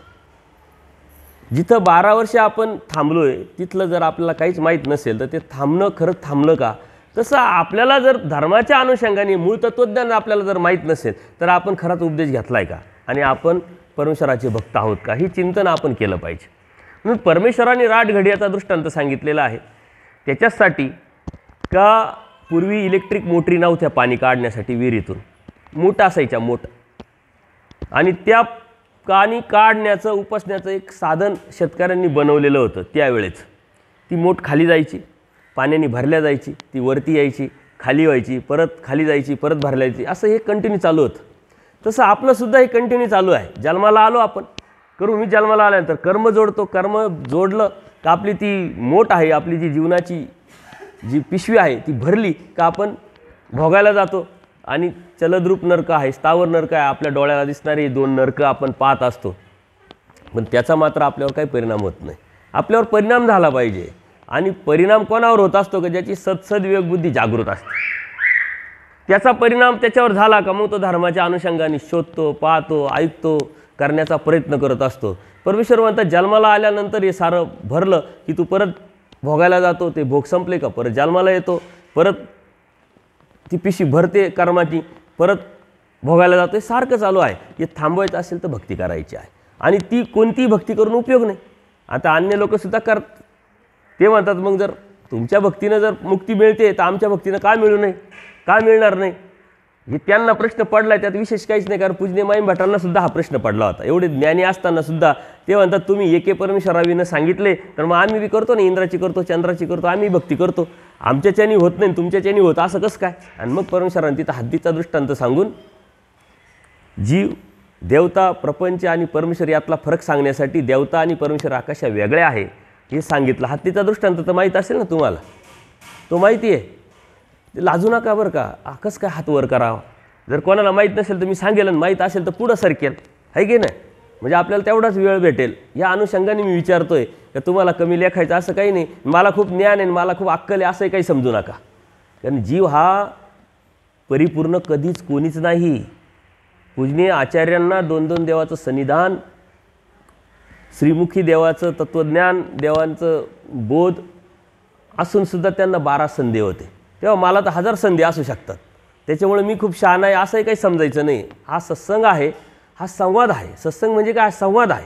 जिथं 12 वर्ष आपण थांबलो आहे तिथलं जर आपल्याला काहीच माहीत नसेल तर ते थांबणं खरंच थांबलं का? तसं आपल्याला जर धर्माच्या अनुषंगाने मूळ तत्त्वज्ञान आपल्याला जर माहीत नसेल तर आपण खराच उपदेश घेतला आहे का, आणि आपण परमेश्वराचे भक्त आहोत का, ही चिंतन आपण केलं पाहिजे. म्हणून परमेश्वराने राटघडियाचा दृष्टांत सांगितलेला आहे. त्याच्यासाठी का पूर्वी इलेक्ट्रिक मोटरी नव्हत्या पाणी काढण्यासाठी, विहिरीतून मोठ असायच्या, मोठ, आणि त्या पाणी काढण्याचं उपसण्याचं एक साधन शेतकऱ्यांनी बनवलेलं होतं. त्यावेळेस ती मोठ खाली जायची, पाण्याने भरल्या जायची, ती वरती यायची, खाली व्हायची, परत खाली जायची, परत भरल्या जायची, असं हे कंटिन्यू चालू होतं. तसं आपलंसुद्धा हे कंटिन्यू चालू आहे. जन्माला आलो आपण, करू, मी जन्माला आल्यानंतर कर्म जोडतो, कर्म जोडलं का आपली ती मोठ आहे, आपली जी जीवनाची जी पिशवी आहे ती भरली का आपण भोगायला जातो. आणि चलद्रूप नरक आहे, स्थावर नरक आहे, आपल्या डोळ्याला दिसणारी 2 नरकं आपण पाहत असतो, पण त्याचा मात्र आपल्यावर काही परिणाम होत नाही. आपल्यावर परिणाम झाला पाहिजे, आणि परिणाम कोणावर होत असतो का ज्याची सद्विवेक बुद्धी जागृत असते. त्याचा परिणाम त्याच्यावर झाला का मग तो धर्माच्या अनुषंगाने शोधतो, पाहतो, ऐकतो, करण्याचा प्रयत्न करत असतो. परमेश्वर म्हणतात जन्माला आल्यानंतर हे सारं भरलं की तू परत भोगायला जातो, ते भोग संपले का परत जन्माला येतो, परत ती पिशी भरते कर्माची, परत भोगायला जातो. हे सारखं चालू आहे. हे थांबवायचं असेल तर भक्ती करायची आहे, आणि ती कोणतीही भक्ती करून उपयोग नाही. आता अन्य लोकसुद्धा करतात, ते म्हणतात मग जर तुमच्या भक्तीनं जर मुक्ती मिळते तर आमच्या भक्तीनं का मिळू नये, का मिळणार नाही? हे त्यांना प्रश्न पडला आहे, त्यात विशेष काहीच नाही. कारण पूजनीय माईम भटांना सुद्धा हा प्रश्न पडला होता. एवढे ज्ञानी असताना सुद्धा ते म्हणतात तुम्ही एके परमेश्वराविनं सांगितले तर मग आम्ही बी करतो ना, इंद्राची करतो, चंद्राची करतो, आम्ही भक्ती करतो, आमच्याच्यानी होत नाही, तुमच्याच्यानी होत, असं कसं काय? आणि मग परमेश्वराने तिथं हद्दीचा दृष्टांत सांगून जीव, देवता, प्रपंच आणि परमेश्वर यातला फरक सांगण्यासाठी देवता आणि परमेश्वर आकाशा वेगळ्या आहे हे सांगितलं. हत्तीचा दृष्टांत तर माहीत असेल ना तुम्हाला, तो माहिती आहे. लाजू नका बरं का, कसं काय हात वर करावा. जर कोणाला माहीत नसेल तर मी सांगेल, आणि माहीत असेल तर पुढं सरकेल, आहे की नाही? म्हणजे आपल्याला तेवढाच वेळ भेटेल. या अनुषंगाने मी विचारतोय का तुम्हाला कमी लेखायचं असं काही नाही. मला खूप ज्ञान आहे, मला खूप अक्कल आहे असंही काही समजू नका. कारण जीव हा परिपूर्ण कधीच कोणीच नाही. पूजनीय आचार्यांना 2-2 देवाचं सन्निधान, श्रीमुखी देवाचं तत्त्वज्ञान, देवांचं बोध असूनसुद्धा त्यांना 12 संधी होते. तेव्हा मला तर 1000 संधी असू शकतात. त्याच्यामुळे मी खूप शहाणा आहे असंही काही समजायचं नाही. हा सत्संग आहे, हा संवाद आहे. सत्संग म्हणजे काय? संवाद आहे.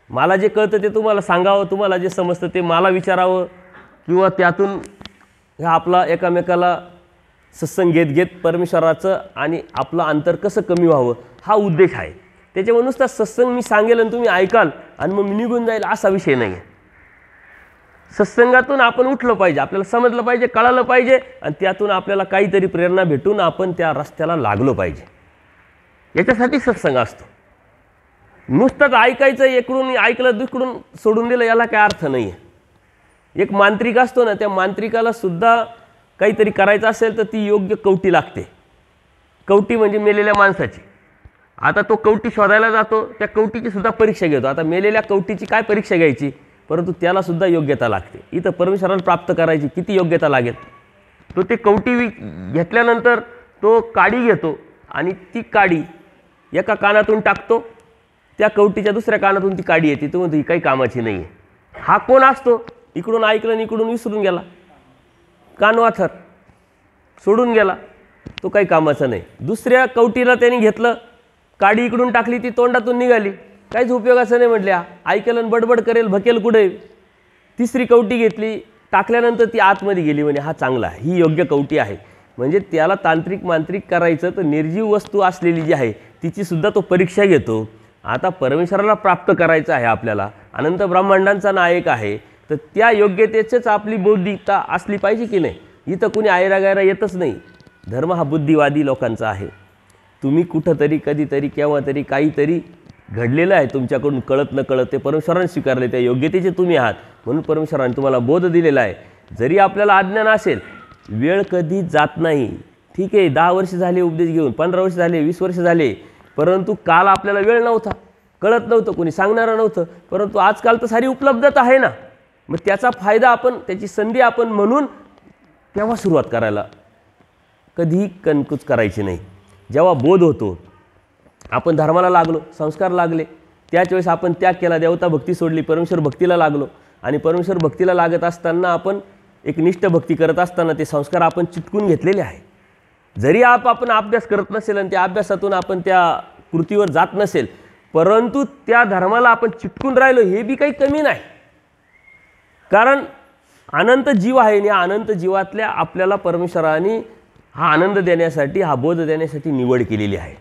मला जे कळतं ते तुम्हाला सांगावं, तुम्हाला जे समजतं ते मला विचारावं, किंवा त्यातून ह्या आपला एकामेकाला सत्संग घेत परमेश्वराचं आणि आपलं अंतर कसं कमी व्हावं हा उद्देश आहे. त्याच्यामुळे नुसता सत्संग मी सांगेल आणि तुम्ही ऐकाल आणि मग मी निघून जाईल असा विषय नाही आहे. सत्संगातून आपण उठलं पाहिजे, आपल्याला समजलं पाहिजे, कळालं पाहिजे, आणि त्यातून आपल्याला काहीतरी प्रेरणा भेटून आपण त्या रस्त्याला लागलो पाहिजे. याच्यासाठी सत्संग असतो. नुसतंच ऐकायचं, इकडून ऐकलं दुसरीकडून सोडून दिलं याला काय अर्थ नाही आहे. एक मांत्रिक असतो ना, त्या मांत्रिकाला सुद्धा काहीतरी करायचं असेल तर ती योग्य कवटी लागते. कवटी म्हणजे मेलेल्या माणसाची. आता तो कवटी शोधायला जातो, त्या कवटीची सुद्धा परीक्षा घेतो. आता मेलेल्या कवटीची काय परीक्षा घ्यायची, परंतु त्याला सुद्धा योग्यता लागते. इथं परमेश्वराला प्राप्त करायची किती योग्यता लागेल. तो ते कवटी घेतल्यानंतर तो काडी घेतो, आणि ती काडी एका कानातून टाकतो, त्या कवटीच्या दुसऱ्या कानातून ती काडी येते, तो म्हणतो ही काही कामाची नाही आहे. हा कोण असतो? इकडून ऐकलं आणि इकडून विसरून गेला, कानवाथर सोडून गेला, तो काही कामाचा नाही. दुसऱ्या कवटीला त्यांनी घेतलं, काडी इकडून टाकली, ती तोंडातून निघाली, काहीच उपयोगाचं नाही म्हटल्या, ऐकेल आणि बडबड करेल, भकेल कुठे. तिसरी कवटी घेतली, टाकल्यानंतर ती आतमध्ये गेली, म्हणे हा चांगला आहे, ही योग्य कवटी आहे. म्हणजे त्याला तांत्रिक मांत्रिक करायचं तर निर्जीव वस्तू असलेली जी आहे तिचीसुद्धा तो परीक्षा घेतो. आता परमेश्वराला प्राप्त करायचं आहे आपल्याला, अनंत ब्रह्मांडांचा नायक आहे, तर त्या योग्यतेचंच आपली बौद्धिकता असली पाहिजे की नाही. इथं कुणी आयरा गायरा येतच नाही. धर्म हा बुद्धिवादी लोकांचा आहे. तुम्ही कुठंतरी कधीतरी केव्हा तरी काहीतरी घडलेलं आहे तुमच्याकडून, कळत न कळत, ते परमेश्वराने स्वीकारले, त्या योग्यतेचे तुम्ही आहात, म्हणून परमेश्वराने तुम्हाला बोध दिलेला आहे. जरी आपल्याला अज्ञान असेल, वेळ कधी जात नाही. ठीक आहे, 10 वर्ष झाले उपदेश घेऊन, 15 वर्ष झाले, 20 वर्ष झाले, परंतु काल आपल्याला वेळ नव्हता, कळत नव्हतं, कोणी सांगणारं नव्हतं. परंतु आजकाल तर सारी उपलब्धता आहे ना, मग त्याचा फायदा आपण, त्याची संधी आपण म्हणून तेव्हा सुरुवात करायला, कधीही कणकुच करायची नाही. जेव्हा बोध होतो, आपण धर्माला लागलो, संस्कार लागले, त्याच वेळेस आपण त्याग केला, देवता भक्ती सोडली, परमेश्वर भक्तीला लागलो. आणि परमेश्वर भक्तीला लागत असताना, आपण एक निष्ठ भक्ती करत असताना ते संस्कार आपण चिटकून घेतलेले आहे. जरी आपण अभ्यास करत नसेल आणि त्या अभ्यासातून आपण त्या कृतीवर जात नसेल, परंतु त्या धर्माला आपण चिटकून राहिलो, हे बी काही कमी नाही. कारण अनंत जीव आहे आणि अनंत जीवातल्या आपल्याला परमेश्वराने हा आनंद देण्यासाठी, हा बोध देण्यासाठी निवड केलेली आहे.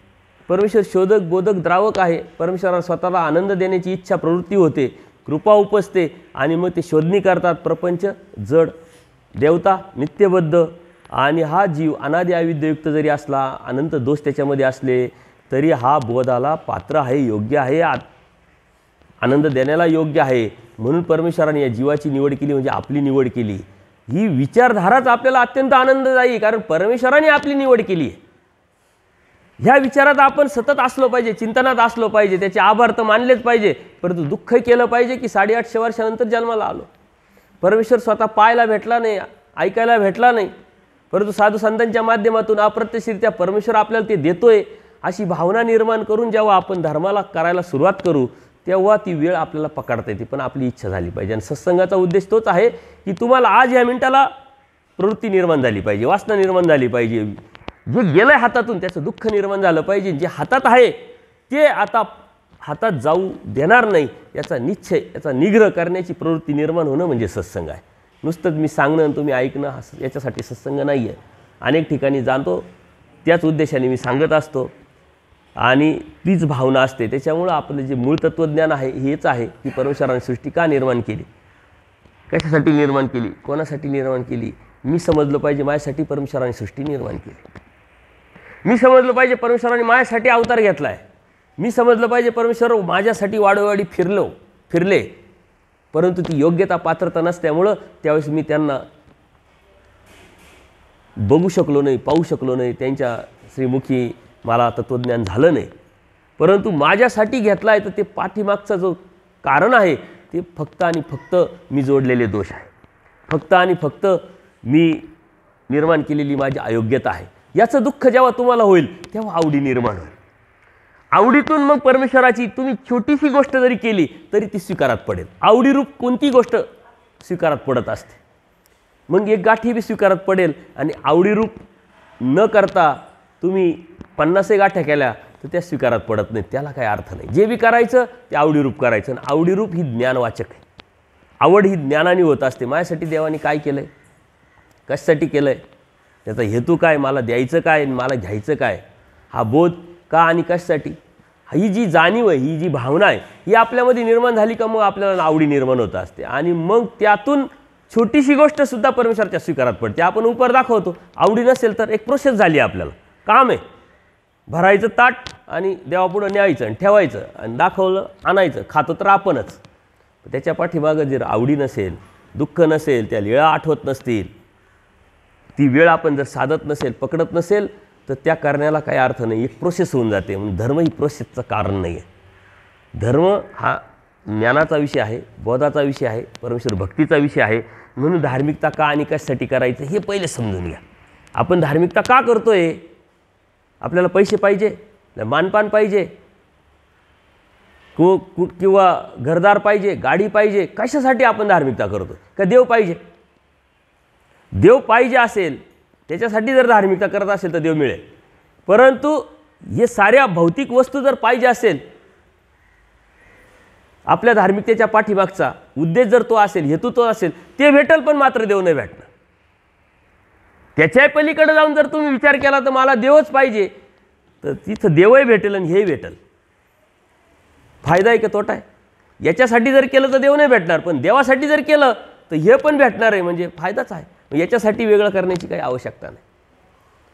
परमेश्वर शोधक, बोधक, द्रावक आहे. परमेश्वराला स्वतःला आनंद देण्याची इच्छा प्रवृत्ती होते, कृपा उपसते आणि मग ते शोधणी करतात. प्रपंच जड, देवता नित्यबद्ध, आणि हा जीव अनादि अविद्ययुक्त जरी असला, अनंत दोष त्याच्यामध्ये असले, तरी हा बोधाला पात्र आहे, योग्य आहे, आनंद देण्याला योग्य आहे. म्हणून परमेश्वराने या जीवाची निवड केली, म्हणजे आपली निवड केली. ही विचारधाराच आपल्याला अत्यंत आनंददायी, कारण परमेश्वराने आपली निवड केली आहे. ह्या विचारात आपण सतत असलो पाहिजे, चिंतनात असलो पाहिजे, त्याचे आभार तर मानलेच पाहिजे, परंतु दुःख केलं पाहिजे की 850 वर्षानंतर जन्माला आलो. परमेश्वर स्वतः पाहायला भेटला नाही, ऐकायला भेटला नाही, परंतु साधू संतांच्या माध्यमातून अप्रत्यक्षरित्या परमेश्वर आपल्याला ते देतोय, अशी भावना निर्माण करून जेव्हा आपण धर्माला करायला सुरुवात करू, तेव्हा ती वेळ आपल्याला पकडता येते. पण आपली इच्छा झाली पाहिजे. आणि सत्संगाचा उद्देश तोच आहे की तुम्हाला आज या मिनिटाला प्रवृत्ती निर्माण झाली पाहिजे, वासना निर्माण झाली पाहिजे, जे गेलंय हातातून त्याचं दुःख निर्माण झालं पाहिजे, जे हातात आहे ते आता हातात जाऊ देणार नाही, याचा निश्चय, याचा निग्रह करण्याची प्रवृत्ती निर्माण होणं म्हणजे सत्संग आहे. नुसतंच मी सांगणं आणि तुम्ही ऐकणं याच्यासाठी सत्संग नाही आहे. अनेक ठिकाणी जाणतो, त्याच उद्देशाने मी सांगत असतो आणि तीच भावना असते. त्याच्यामुळं आपलं जे मूळ तत्त्वज्ञान आहे हेच आहे की परमेश्वराने सृष्टी का निर्माण केली, कशासाठी निर्माण केली, कोणासाठी निर्माण केली. मी समजलं पाहिजे माझ्यासाठी परमेश्वराने सृष्टी निर्माण केली. मी समजलं पाहिजे परमेश्वराने माझ्यासाठी अवतार घेतला आहे. मी समजलं पाहिजे परमेश्वर माझ्यासाठी वाडोवाडी फिरले, परंतु ती योग्यता पात्रता नसल्यामुळं त्यावेळेस मी त्यांना बघू शकलो नाही, पाहू शकलो नाही, त्यांच्या श्रीमुखी मला तत्त्वज्ञान झालं नाही. परंतु माझ्यासाठी घेतला आहे, तर ते पाठीमागचा जो कारण आहे ते फक्त आणि फक्त मी जोडलेले दोष आहे, फक्त आणि फक्त मी निर्माण केलेली माझी अयोग्यता आहे. याचं दुःख जेव्हा तुम्हाला होईल तेव्हा आवडी निर्माण होईल. आवडीतून मग परमेश्वराची तुम्ही छोटीशी गोष्ट जरी केली तरी ती स्वीकारात पडेल. आवडीरूप कोणती गोष्ट स्वीकारात पडत असते, मग एक गाठी बी स्वीकारात पडेल. आणि आवडीरूप न करता तुम्ही 50 गाठ्या केल्या तर त्या स्वीकारात पडत नाहीत, त्याला काही अर्थ नाही. जे बी करायचं ते आवडीरूप करायचं. आणि आवडीरूप ही ज्ञानवाचक आहे. आवड ही ज्ञानाने होत असते. माझ्यासाठी देवाने काय केलं आहे, कशासाठी केलं आहे, त्याचा हेतू काय, मला द्यायचं काय, मला घ्यायचं काय, हा बोध का आणि कशासाठी, ही जी जाणीव आहे, ही जी भावना आहे, ही आपल्यामध्ये निर्माण झाली का मग आपल्याला आवडी निर्माण होत असते. आणि मग त्यातून छोटीशी गोष्टसुद्धा परमेश्वराच्या स्वीकारात पडते. आपण उपर दाखवतो, आवडी नसेल तर एक प्रोसेस झाली, आपल्याला काम आहे, भरायचं ताट आणि देवापुढं न्यायचं आणि ठेवायचं आणि दाखवलं आणायचं, खातो तर आपणच. त्याच्या पाठीमागं जर आवडी नसेल, दुःख नसेल, त्या लीळा आठवत नसतील, ती वेळ आपण जर साधत नसेल, पकडत नसेल, तर त्या करण्याला काही अर्थ नाही. एक प्रोसेस होऊन जाते. म्हणून धर्म ही प्रोसेसचं कारण नाही आहे. धर्म हा ज्ञानाचा विषय आहे, बोधाचा विषय आहे, परमेश्वर भक्तीचा विषय आहे. म्हणून धार्मिकता का आणि कशासाठी करायचं हे पहिले समजून घ्या. आपण धार्मिकता का करतोय? आपल्याला पैसे पाहिजे, मानपान पाहिजे किंवा घरदार पाहिजे, गाडी पाहिजे, कशासाठी आपण धार्मिकता करतो? का देव पाहिजे? देव पाहिजे असेल त्याच्यासाठी जर धार्मिकता करत असेल तर देव मिळेल. परंतु हे साऱ्या भौतिक वस्तू जर पाहिजे असेल, आपल्या धार्मिकतेच्या पाठीमागचा उद्देश जर तो असेल, हेतू तो असेल, ते भेटेल, पण मात्र देव नाही भेटणार. त्याच्या पलीकडे जाऊन जर तुम्ही विचार केला तर मला देवच पाहिजे, तर तिथं देवही भेटेल आणि हेही भेटेल. फायदा आहे का तोटा आहे? याच्यासाठी जर केलं तर देव नाही भेटणार, पण देवासाठी जर केलं तर हे पण भेटणार आहे, म्हणजे फायदाच आहे. याच्यासाठी वेगळं करण्याची काही आवश्यकता नाही.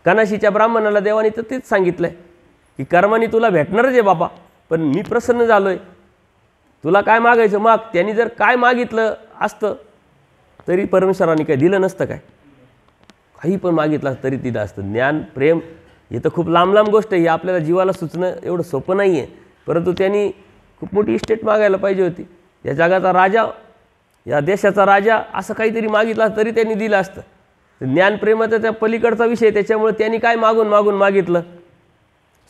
कनाशीच्या ब्राह्मणाला देवाने तर तेच सांगितलं आहे की कर्माने तुला भेटणारच आहे बाबा, पण मी प्रसन्न झालो आहे, तुला काय मागायचं माग. त्यांनी जर काय मागितलं असतं तरी परमेश्वराने काय दिलं नसतं काय? काही पण मागितलं तरी दिलं असतं. ज्ञान, प्रेम हे तर खूप लांब लांब गोष्ट आहे, हे आपल्याला जीवाला सुचणं एवढं सोपं नाही आहे. परंतु त्यांनी खूप मोठी इस्टेट मागायला पाहिजे होती. या जगाचा राजा, या देशाचा राजा असं काहीतरी मागितलं तरी त्यांनी दिलं असतं. ज्ञानप्रेमाचा त्या पलीकडचा विषय, त्याच्यामुळे त्यांनी काय मागून मागून मागितलं?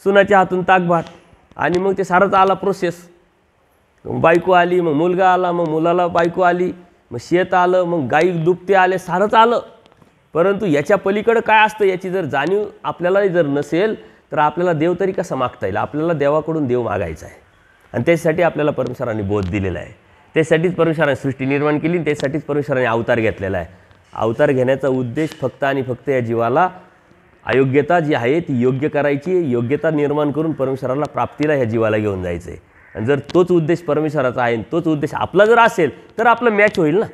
सुनाच्या हातून ताकभात, आणि मग ते सारंच आला प्रोसेस. बायको आली, मग मुलगा आला, मग मुलाला बायको आली, मग शेत आलं, मग गाई दुभते आले, सारंच आलं. परंतु याच्या पलीकडं काय असतं याची जर जाणीव आपल्याला जर नसेल तर आपल्याला देव तरी कसा मागता येईल? आपल्याला देवाकडून देव मागायचा आहे, आणि त्यासाठी आपल्याला परमेश्वराने बोध दिलेला आहे. त्यासाठीच परमेश्वराने सृष्टी निर्माण केली, त्यासाठीच परमेश्वराने अवतार घेतलेला आहे. अवतार घेण्याचा उद्देश फक्त आणि फक्त या जीवाला अयोग्यता जी आहे ती योग्य करायची, योग्यता निर्माण करून परमेश्वराला प्राप्तीला ह्या जीवाला घेऊन जायचं आहे. आणि जर तोच उद्देश परमेश्वराचा आहे, तोच उद्देश आपला जर असेल तर आपलं मॅच होईल ना.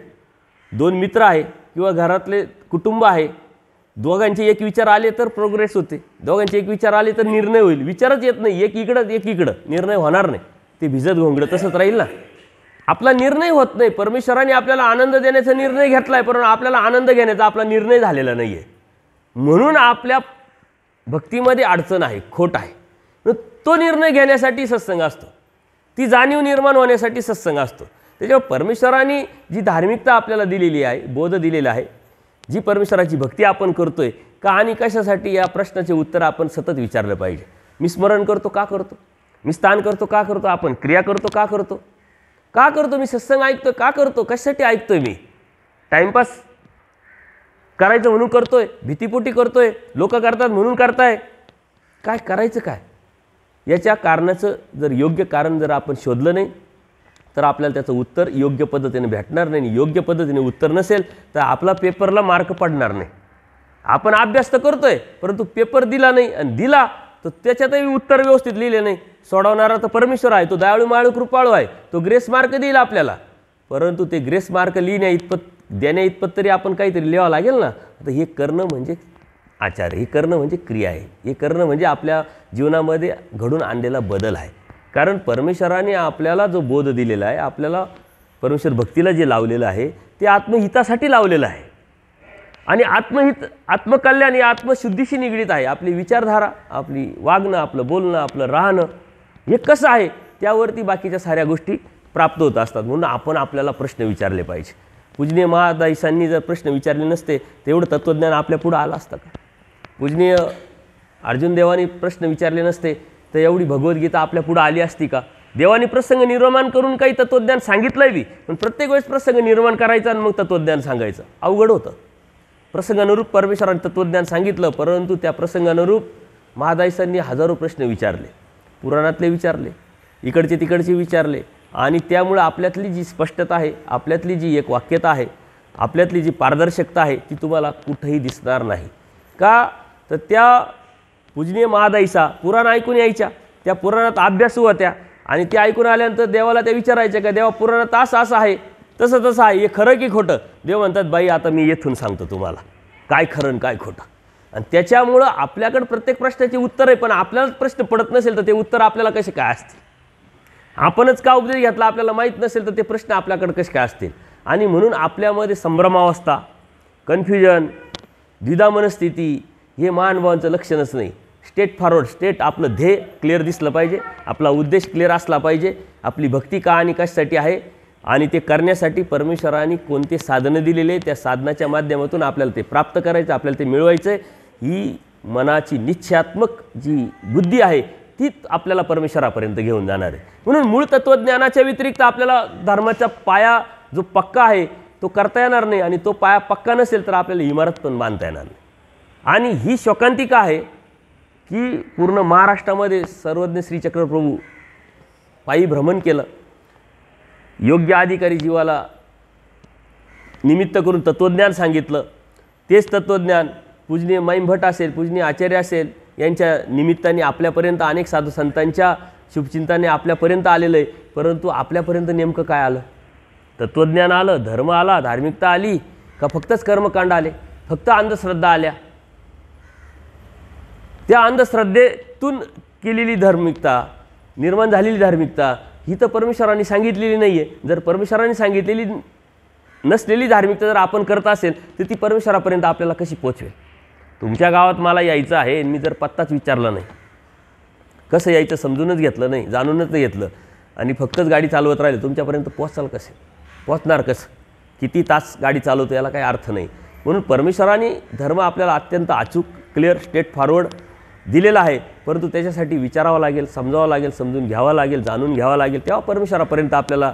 दोन मित्र आहे किंवा घरातले कुटुंब आहे, दोघांचे एक विचार आले तर प्रोग्रेस होते, दोघांचे एक विचार आले तर निर्णय होईल. विचारच येत नाही, एक इकडं एक इकडं, निर्णय होणार नाही. ते भिजत घोंगडं तसंच राहील ना. आपला निर्णय होत नाही. परमेश्वराने आपल्याला आनंद देण्याचा निर्णय घेतला आहे, परंतु आपल्याला आनंद घेण्याचा आपला निर्णय झालेला नाही आहे. म्हणून आपल्या भक्तीमध्ये अडचण आहे, खोट आहे. तो निर्णय घेण्यासाठी सत्संग असतो, ती जाणीव निर्माण होण्यासाठी सत्संग असतो. त्याच्यामुळे परमेश्वराने जी धार्मिकता आपल्याला दिलेली आहे, बोध दिलेला आहे, जी परमेश्वराची भक्ती आपण करतोय का आणि कशासाठी, या प्रश्नाचे उत्तर आपण सतत विचारलं पाहिजे. मी स्मरण करतो का करतो? मी स्थान करतो का करतो? आपण क्रिया करतो का करतो? का करतो? मी सत्संग ऐकतो का करतो? कशासाठी ऐकतोय? मी टाईमपास करायचं म्हणून करतोय? भीतीपोटी करतोय? लोक करतात म्हणून करताय? काय करायचं काय? याच्या कारणाचं जर योग्य कारण जर आपण शोधलं नाही तर आपल्याला त्याचं उत्तर योग्य पद्धतीने भेटणार नाही. योग्य पद्धतीने उत्तर नसेल तर आपला पेपरला मार्क पडणार नाही. आपण अभ्यास तर करतोय, परंतु पेपर दिला नाही, आणि दिला तर त्याच्यातही उत्तर व्यवस्थित लिहिले नाही. सोडवणारा तर परमेश्वर आहे, तो दयाळू माळू कृपाळू आहे, तो ग्रेस मार्क देईल आपल्याला. परंतु ते ग्रेस मार्क लिहिण्या इतपत देण्या इतपत तरी आपण काहीतरी लिहावं लागेल ना. आता हे करणं म्हणजे आचार, हे करणं म्हणजे क्रिया आहे, हे करणं म्हणजे आपल्या जीवनामध्ये घडून आणलेला बदल आहे. कारण परमेश्वराने आपल्याला जो बोध दिलेला आहे, आपल्याला परमेश्वर भक्तीला जे लावलेलं आहे ते आत्महितासाठी लावलेलं आहे. आणि आत्महित, आत्मकल्याण या आत्मशुद्धीशी निगडीत आहे. आपली विचारधारा, आपली वागणं, आपलं बोलणं, आपलं राहणं हे कसं आहे त्यावरती बाकीच्या साऱ्या गोष्टी प्राप्त होत असतात. म्हणून आपण आपल्याला प्रश्न विचारले पाहिजे. पूजनीय महादाईसांनी जर प्रश्न विचारले नसते तर एवढं तत्त्वज्ञान आपल्या पुढं आलं असतं का? पूजनीय अर्जुन देवानी प्रश्न विचारले नसते तर एवढी भगवद्गीता आपल्या पुढं आली असती का? देवानी प्रसंग निर्माण करून काही तत्त्वज्ञान सांगितलंय बी, पण प्रत्येक वेळेस प्रसंग निर्माण करायचा आणि मग तत्त्वज्ञान सांगायचं अवघड होतं. प्रसंगानुरूप परमेश्वराने तत्त्वज्ञान सांगितलं, परंतु त्या प्रसंगानुरूप महादाईसांनी हजारो प्रश्न विचारले, पुराणातले विचारले, इकडचे तिकडचे विचारले. आणि त्यामुळे आपल्यातली जी स्पष्टता आहे, आपल्यातली जी एक वाक्यता आहे, आपल्यातली जी पारदर्शकता आहे ती तुम्हाला कुठेही दिसणार नाही. का तर त्या पूजनीय महादाईसा पुराण ऐकून यायच्या, त्या पुराणात अभ्यासू होत्या, आणि ते ऐकून आल्यानंतर देवाला त्या विचारायच्या का देवा पुराणात असं आहे, तसं तसं आहे, हे खरं की खोटं? देव म्हणतात बाई आता मी येथून सांगतो तुम्हाला काय खरं आणि काय खोटं. आणि त्याच्यामुळं आपल्याकडे प्रत्येक प्रश्नाची उत्तर आहे, पण आपल्याला प्रश्न पडत नसेल तर ते उत्तर आपल्याला कसे काय असतील? आपणच का उपदेश घेतला आपल्याला माहीत नसेल तर ते प्रश्न आपल्याकडे कसे काय असतील? आणि म्हणून आपल्यामध्ये संभ्रमावस्था, कन्फ्युजन, द्विधा मनस्थिती हे महानुभावांचं लक्षणच नाही. स्टेट फॉरवर्ड, स्टेट आपलं ध्येय क्लिअर दिसलं पाहिजे, आपला उद्देश क्लिअर असला पाहिजे, आपली भक्ती का आणि कशासाठी आहे, आणि ते करण्यासाठी परमेश्वराने कोणते साधनं दिलेले, त्या साधनाच्या माध्यमातून आपल्याला ते प्राप्त करायचं, आपल्याला ते मिळवायचं आहे. ही मनाची निश्चयात्मक जी बुद्धी आहे ती आपल्याला परमेश्वरापर्यंत घेऊन जाणार आहे. म्हणून मूळ तत्त्वज्ञानाच्या व्यतिरिक्त आपल्याला धर्माचा पाया जो पक्का आहे तो करता येणार नाही, आणि तो पाया पक्का नसेल तर आपल्याला इमारत पण बांधता येणार नाही. आणि ही शोकांतिका आहे की पूर्ण महाराष्ट्रामध्ये सर्वज्ञ श्री चक्रप्रभू पायी भ्रमण केलं, योग्य अधिकारी जीवाला निमित्त करून तत्त्वज्ञान सांगितलं. तेच तत्त्वज्ञान पूजनीय माईमभट असेल, पूजनीय आचार्य असेल, यांच्या निमित्ताने आपल्यापर्यंत अनेक साधू संतांच्या शुभचिंताने आपल्यापर्यंत आलेलं आहे. परंतु आपल्यापर्यंत नेमकं काय आलं? तत्त्वज्ञान आलं, धर्म आला, धार्मिकता आली का फक्तच कर्मकांड आले, फक्त अंधश्रद्धा आल्या? त्या अंधश्रद्धेतून केलेली धार्मिकता, निर्माण झालेली धार्मिकता ही तर परमेश्वरांनी सांगितलेली नाही आहे. जर परमेश्वरांनी सांगितलेली नसलेली धार्मिकता जर आपण करत असेल तर ती परमेश्वरापर्यंत आपल्याला कशी पोचवेल? तुमच्या गावात मला यायचं आहे, मी जर पत्ताच विचारला नाही, कसं यायचं समजूनच घेतलं नाही, जाणूनच नाही घेतलं, आणि फक्तच गाडी चालवत राहिले, तुमच्यापर्यंत पोहोचाल कसे? पोचणार कसं? किती तास गाडी चालवतो याला काही अर्थ नाही. म्हणून परमेश्वराने धर्म आपल्याला अत्यंत अचूक, क्लिअर, स्ट्रेट फॉरवर्ड दिलेला आहे. परंतु त्याच्यासाठी विचारावं लागेल, समजावं लागेल, समजून घ्यावं लागेल, जाणून घ्यावं लागेल, तेव्हा परमेश्वरापर्यंत आपल्याला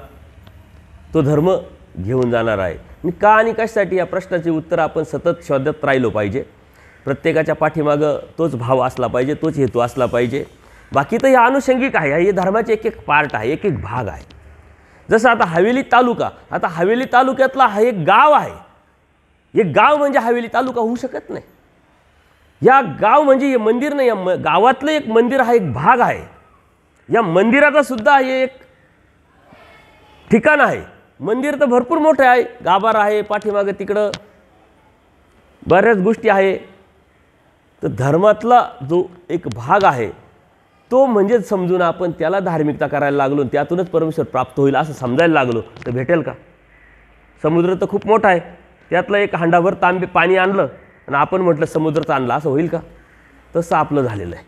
तो धर्म घेऊन जाणार आहे. आणि का आणि कशासाठी या प्रश्नाचे उत्तर आपण सतत शोधत राहिलो पाहिजे. प्रत्येकाच्या पाठीमागं तोच भाव असला पाहिजे, तोच हेतू असला पाहिजे. बाकी तर हे अनुषंगिक आहे, हे धर्माचे एक एक पार्ट आहे, एक एक भाग आहे. जसं आता हवेली तालुका, आता हवेली तालुक्यातला हा एक गाव आहे. एक गाव म्हणजे हवेली तालुका होऊ शकत नाही. या गाव म्हणजे हे मंदिर नाही, या गावातलं एक मंदिर हा एक भाग आहे. या मंदिराचा सुद्धा हे एक ठिकाण आहे. मंदिर तर भरपूर मोठं आहे, गाभार आहे, पाठीमागं तिकडं बऱ्याच गोष्टी आहे. तर धर्मातला जो एक भाग आहे तो म्हणजे समजून आपण त्याला धार्मिकता करायला लागलो, त्यातूनच परमेश्वर प्राप्त होईल असं समजायला लागलो तर भेटेल का? समुद्र तर खूप मोठा आहे, त्यातलं एक हांडाभर तांबे पाणी आणलं आणि आपण म्हटलं समुद्राचं आणलं, असं होईल का? तसं आपलं झालेलं आहे.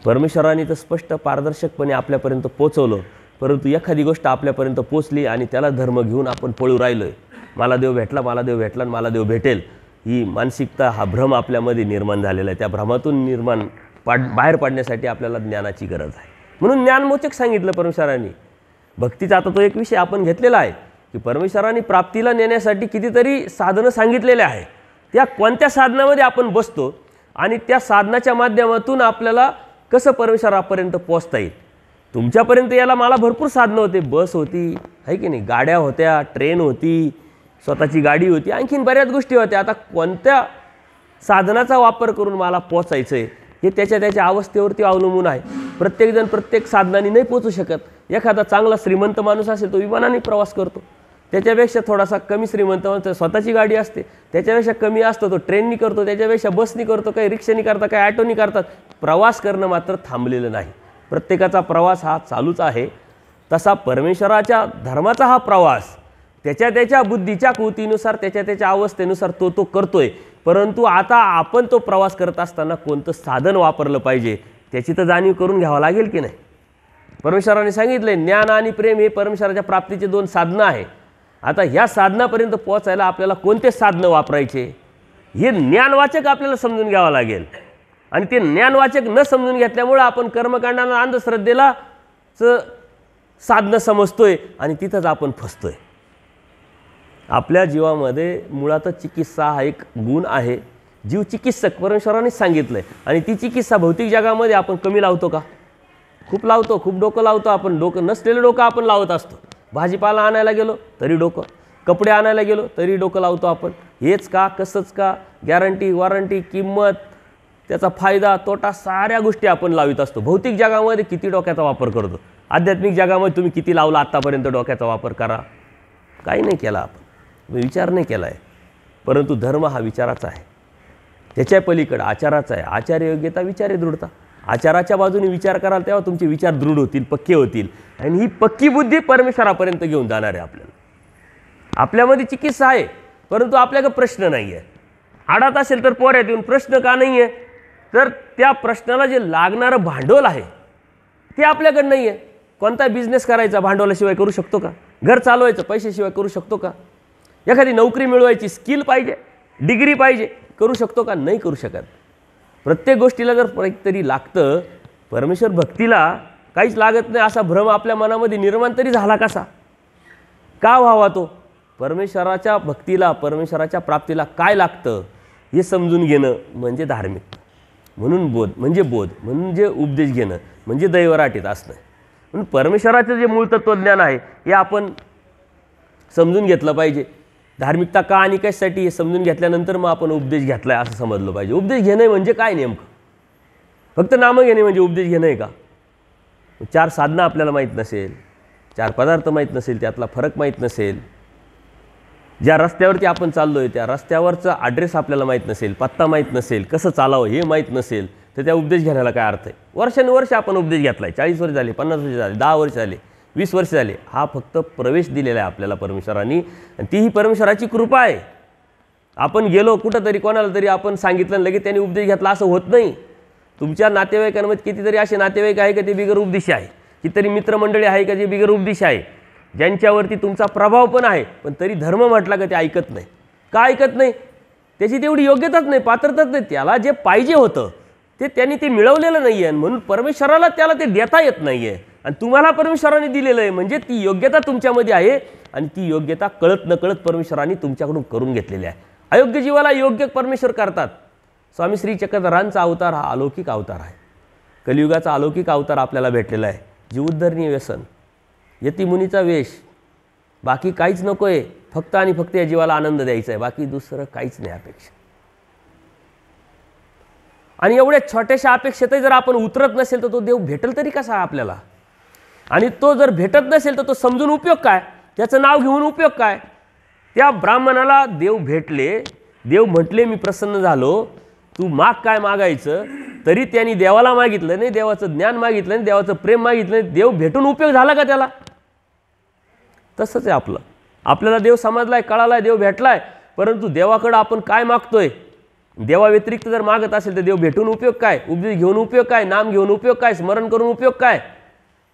परमेश्वराने तर स्पष्ट पारदर्शकपणे आपल्यापर्यंत पोचवलं, परंतु एखादी गोष्ट आपल्यापर्यंत पोचली आणि त्याला धर्म घेऊन आपण पळू राहिलो आहे. मला देव भेटला, मला देव भेटला, मला देव भेटेल, ही मानसिकता, हा भ्रम आपल्यामध्ये निर्माण झालेला आहे. त्या भ्रमातून बाहेर पडण्यासाठी आपल्याला ज्ञानाची गरज आहे. म्हणून ज्ञानमोचक सांगितलं परमेश्वरांनी. भक्तीचा आता तो एक विषय आपण घेतलेला आहे की परमेश्वरांनी प्राप्तीला नेण्यासाठी कितीतरी साधनं सांगितलेले आहे. त्या कोणत्या साधनामध्ये आपण बसतो आणि त्या साधनाच्या माध्यमातून आपल्याला कसं परमेश्वरापर्यंत पोहोचता येईल. तुमच्यापर्यंत याला मला भरपूर साधनं होते, बस होती आहे की नाही, गाड्या होत्या, ट्रेन होती, स्वतःची गाडी होती, आणखीन बऱ्याच गोष्टी होत्या. आता कोणत्या साधनाचा वापर करून मला पोचायचं आहे हे त्याच्या अवस्थेवरती अवलंबून आहे. प्रत्येकजण प्रत्येक साधनाने नाही पोचू शकत. एखादा चांगला श्रीमंत माणूस असेल तो विमानाने प्रवास करतो, त्याच्यापेक्षा थोडासा कमी श्रीमंत माणूस स्वतःची गाडी असते, त्याच्यापेक्षा कमी असतो तो ट्रेननी करतो, त्याच्यापेक्षा बसनी करतो, काही रिक्षानी करतात, काही ॲटोनी करतात. प्रवास करणं मात्र थांबलेलं नाही. प्रत्येकाचा प्रवास हा चालूच आहे. तसा परमेश्वराच्या धर्माचा हा प्रवास त्याच्या बुद्धीच्या कृतीनुसार, त्याच्या अवस्थेनुसार तो करतोय. परंतु आता आपण तो प्रवास करत असताना कोणतं साधन वापरलं पाहिजे त्याची तर जाणीव करून घ्यावं लागेल की नाही. परमेश्वराने सांगितले ज्ञान आणि प्रेम हे परमेश्वराच्या प्राप्तीचे दोन साधनं आहे. आता ह्या साधनापर्यंत पोहोचायला आपल्याला कोणते साधनं वापरायचे हे ज्ञानवाचक आपल्याला समजून घ्यावं लागेल. आणि ते ज्ञानवाचक न समजून घेतल्यामुळे आपण कर्मकांडांना, अंधश्रद्धेलाच साधनं समजतोय आणि तिथंच आपण फसतोय. आपल्या जीवामध्ये मुळातच चिकित्सा हा एक गुण आहे. जीव चिकित्सक परमेश्वरानेच सांगितलं आहे. आणि ती चिकित्सा भौतिक जगामध्ये आपण कमी लावतो का? खूप लावतो, खूप डोकं लावतो आपण. डोकं नसलेलं डोकं आपण लावत असतो. भाजीपाला आणायला गेलो तरी डोकं, कपडे आणायला गेलो तरी डोकं लावतो आपण. हेच का, कसंच का, गॅरंटी, वॉरंटी, किंमत, त्याचा फायदा, तोटा, साऱ्या गोष्टी आपण लावित असतो. भौतिक जगामध्ये किती डोक्याचा वापर करतो. आध्यात्मिक जगामध्ये तुम्ही किती लावला आत्तापर्यंत डोक्याचा वापर करा? काही नाही केला आपण, विचार नाही केला आहे. परंतु धर्म हा विचाराचा आहे, त्याच्या पलीकडे आचाराचा आहे. आचार्य योग्यता, विचारे दृढता. आचाराच्या बाजूने विचार कराल तेव्हा तुमचे विचार दृढ होतील, पक्के होतील. आणि ही पक्की बुद्धी परमेश्वरापर्यंत घेऊन जाणार आहे आपल्याला. आपल्यामध्ये चिकित्सा आहे परंतु आपल्याकडे प्रश्न नाही आहे. आडात असेल तर पोऱ्यात येऊन प्रश्न का नाही आहे, तर त्या प्रश्नाला जे लागणारं भांडवल आहे ते आपल्याकडे नाही आहे. कोणता बिझनेस करायचा भांडवलाशिवाय करू शकतो का? घर चालवायचं पैशाशिवाय करू शकतो का? एखादी नोकरी मिळवायची स्किल पाहिजे, डिग्री पाहिजे, करू शकतो का? नाही करू शकत. प्रत्येक गोष्टीला जर काहीतरी लागतं परमेश्वर भक्तीला काहीच लागत नाही असा भ्रम आपल्या मनामध्ये निर्माण तरी झाला कसा? का व्हावा तो? परमेश्वराच्या भक्तीला, परमेश्वराच्या प्राप्तीला काय लागतं हे समजून घेणं म्हणजे धार्मिकता. म्हणून बोध म्हणजे उपदेश घेणं म्हणजे दैवराटीत असणं. म्हणून परमेश्वराचं जे मूळ तत्त्वज्ञान आहे हे आपण समजून घेतलं पाहिजे. धार्मिकता का आणि कशासाठी हे समजून घेतल्यानंतर मग आपण उपदेश घेतला आहे असं समजलं पाहिजे. उपदेश घेणं म्हणजे काय नेमकं? फक्त नामं घेणे म्हणजे उपदेश घेणं आहे का? 4 साधनं आपल्याला माहीत नसेल, 4 पदार्थ माहीत नसेल, त्यातला फरक माहीत नसेल, ज्या रस्त्यावरती आपण चाललो आहे त्या रस्त्यावरचा ॲड्रेस आपल्याला माहीत नसेल, पत्ता माहीत नसेल, कसं चालावं हे माहीत नसेल, तर त्या उपदेश घेण्याला काय अर्थ आहे? वर्षानुवर्ष आपण उपदेश घेतला आहे, 40 वर्ष झाले, 50 वर्ष झाले, 10 वर्ष झाले, 20 वर्ष झाले. हा फक्त प्रवेश दिलेला आहे आपल्याला परमेश्वराने, आणि तीही परमेश्वराची कृपा आहे. आपण गेलो कुठंतरी कोणाला तरी आपण सांगितलं लगेच त्यांनी उपदेश घेतला असं होत नाही. तुमच्या नातेवाईकांमध्ये कितीतरी असे नातेवाईक आहे का ते बिगर उपदेशी आहे, कितीतरी मित्रमंडळी आहे का जे बिगर उपदेशी आहे, ज्यांच्यावरती तुमचा प्रभाव पण आहे, पण तरी धर्म म्हटला का ते ऐकत नाही. का ऐकत नाही? त्याची तेवढी योग्यताच नाही, पात्रताच नाही. त्याला जे पाहिजे होतं ते त्यांनी ते मिळवलेलं नाही आहे, म्हणून परमेश्वराला त्याला ते देता येत नाही आहे. आणि तुम्हाला परमेश्वराने दिलेलं आहे म्हणजे ती योग्यता तुमच्यामध्ये आहे, आणि ती योग्यता कळत नकळत परमेश्वराने तुमच्याकडून करून घेतलेली आहे. अयोग्य जीवाला योग्य परमेश्वर करतात. स्वामी श्री चक्रधरांचा अवतार हा अलौकिक अवतार आहे. कलियुगाचा अलौकिक अवतार आपल्याला भेटलेला आहे. जीवोद्धरणी व्यसन, यतिमुनीचा वेश, बाकी काहीच नको आहे. फक्त आणि फक्त या जीवाला आनंद द्यायचा आहे, बाकी दुसरं काहीच नाही अपेक्षा. आणि एवढ्या छोट्याशा अपेक्षेतही जर आपण उतरत नसेल तर तो देव भेटेल तरी कसा आपल्याला? आणि तो जर भेटत नसेल तर तो समजून उपयोग काय? त्याचं नाव घेऊन उपयोग काय? त्या ब्राह्मणाला देव भेटले, देव म्हटले मी प्रसन्न झालो, तू माग काय मागायचं, तरी त्यांनी देवाला मागितलं नाही, देवाचं ज्ञान मागितलं नाही, देवाचं प्रेम मागितलं नाही. देव भेटून उपयोग झाला का त्याला? तसंच आहे आपल्याला देव समजलाय, कळालाय, देव भेटलाय, परंतु देवाकडं आपण काय मागतोय? देवा व्यतिरिक्त जर मागत असेल तर देव भेटून उपयोग काय? उपदेश घेऊन उपयोग काय? नाम घेऊन उपयोग काय? स्मरण करून उपयोग काय?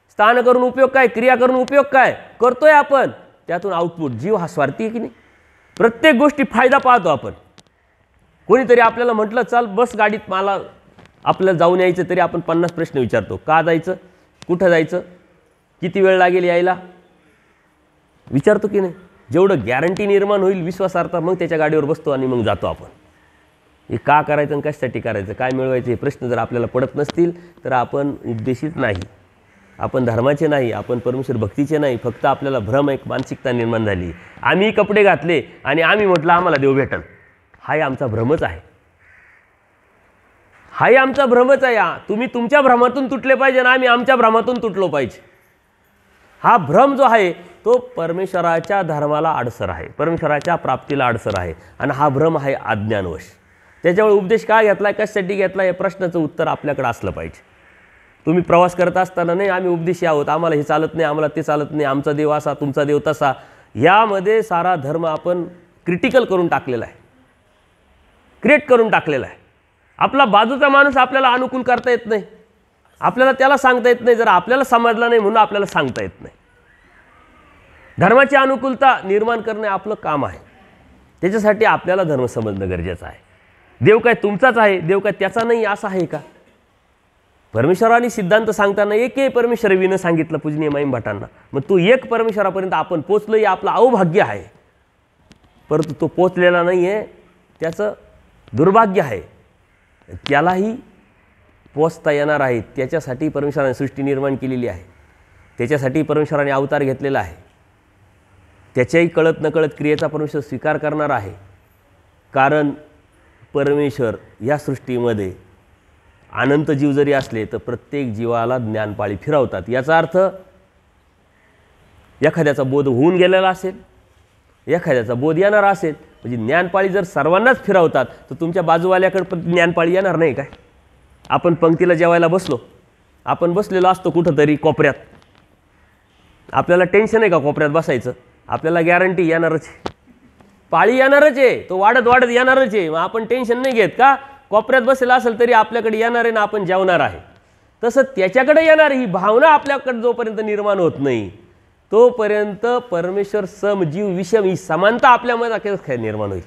स्थान करून उपयोग काय? क्रिया करून उपयोग काय? करतोय आपण, त्यातून आउटपुट. जीव हा स्वार्थी आहे की नाही? प्रत्येक गोष्टी फायदा पाहतो आपण. कोणीतरी आपल्याला म्हटलं चल बस गाडीत, मला आपल्याला जाऊन यायचं, तरी आपण 50 प्रश्न विचारतो. का जायचं? कुठं जायचं? किती वेळ लागेल यायला? विचारतो की नाही? जेवढं गॅरंटी निर्माण होईल विश्वासार्थ, मग त्याच्या गाडीवर बसतो आणि मग जातो आपण. हे का करायचं आणि कशासाठी करायचं, काय मिळवायचं, हे प्रश्न जर आपल्याला पडत नसतील तर आपण उपदेशित नाही, आपण धर्माचे नाही, आपण परमेश्वर भक्तीचे नाही. फक्त आपल्याला भ्रम, एक मानसिकता निर्माण झाली. आम्ही कपडे घातले आणि आम्ही म्हटलं आम्हाला देव भेटल. हाही आमचा भ्रमच आहे, हाही आमचा भ्रमच आहे. तुम्ही तुमच्या भ्रमातून तुटले पाहिजे आणि आम्ही आमच्या भ्रमातून तुटलो पाहिजे. हा भ्रम जो आहे तो परमेश्वराच्या धर्माला अडसर आहे, परमेश्वराच्या प्राप्तीला अडसर आहे, आणि हा भ्रम आहे अज्ञानवश. त्याच्यामुळे उपदेश का घेतलाय, कशासाठी घेतला, या प्रश्नाचं उत्तर आपल्याकडे असलं पाहिजे. तुम्ही प्रवास करत असताना नाही आम्ही उपदेशी आहोत, आम्हाला हे चालत नाही, आम्हाला ते चालत नाही, आमचा देव असा, तुमचा देव तसा, यामध्ये सारा धर्म आपण क्रिटिकल करून टाकलेला आहे, क्रिएट करून टाकलेला आहे. आपला बाजूचा माणूस आपल्याला अनुकूल करता येत नाही, आपल्याला त्याला सांगता येत नाही, जर आपल्याला समजला नाही म्हणून आपल्याला सांगता येत नाही. धर्माची अनुकूलता निर्माण करणे आपलं काम आहे. त्याच्यासाठी आपल्याला धर्म समजणं गरजेचं आहे. देव काय तुमचाच आहे, देव काय त्याचा नाही असं आहे का? परमेश्वराने सिद्धांत सांगताना एक परमेश्वरविनं सांगितलं पूजनीय माईम भटांना. मग तो एक परमेश्वरापर्यंत आपण पोचलो हे आपलं अवभाग्य आहे, परंतु तो पोचलेला नाही आहे त्याचं दुर्भाग्य आहे. त्यालाही पोचता येणार आहे. त्याच्यासाठी परमेश्वराने सृष्टी निर्माण केलेली आहे, त्याच्यासाठी परमेश्वराने अवतार घेतलेला आहे. त्याच्याही कळत नकळत क्रियेचा परमेश्वर स्वीकार करणार आहे. कारण परमेश्वर या सृष्टीमध्ये अनंत जीव जरी असले तर प्रत्येक जीवाला ज्ञानपाळी फिरवतात. याचा अर्थ एखाद्याचा बोध होऊन गेलेला असेल, एखाद्याचा बोध येणार असेल, म्हणजे ज्ञानपाळी जर सर्वांनाच फिरवतात तर तुमच्या बाजूवाल्याकडे पण ज्ञानपाळी येणार नाही काय? आपण पंक्तीला जेवायला बसलो, आपण बसलेलो असतो कुठंतरी कोपऱ्यात, आपल्याला टेन्शन आहे का कोपऱ्यात बसायचं? आपल्याला गॅरंटी येणारच आहे, पाळी येणारच आहे, तो वाढत वाढत येणारच आहे. मग आपण टेन्शन नाही घेत का? कोपऱ्यात बसलेला असेल तरी आपल्याकडे येणार आहे ना, आपण जेवणार आहे. तसं त्याच्याकडे येणार ही भावना आपल्याकडे जोपर्यंत निर्माण होत नाही तोपर्यंत परमेश्वर सम जीव विषम ही समानता आपल्यामध्ये काय निर्माण होईल?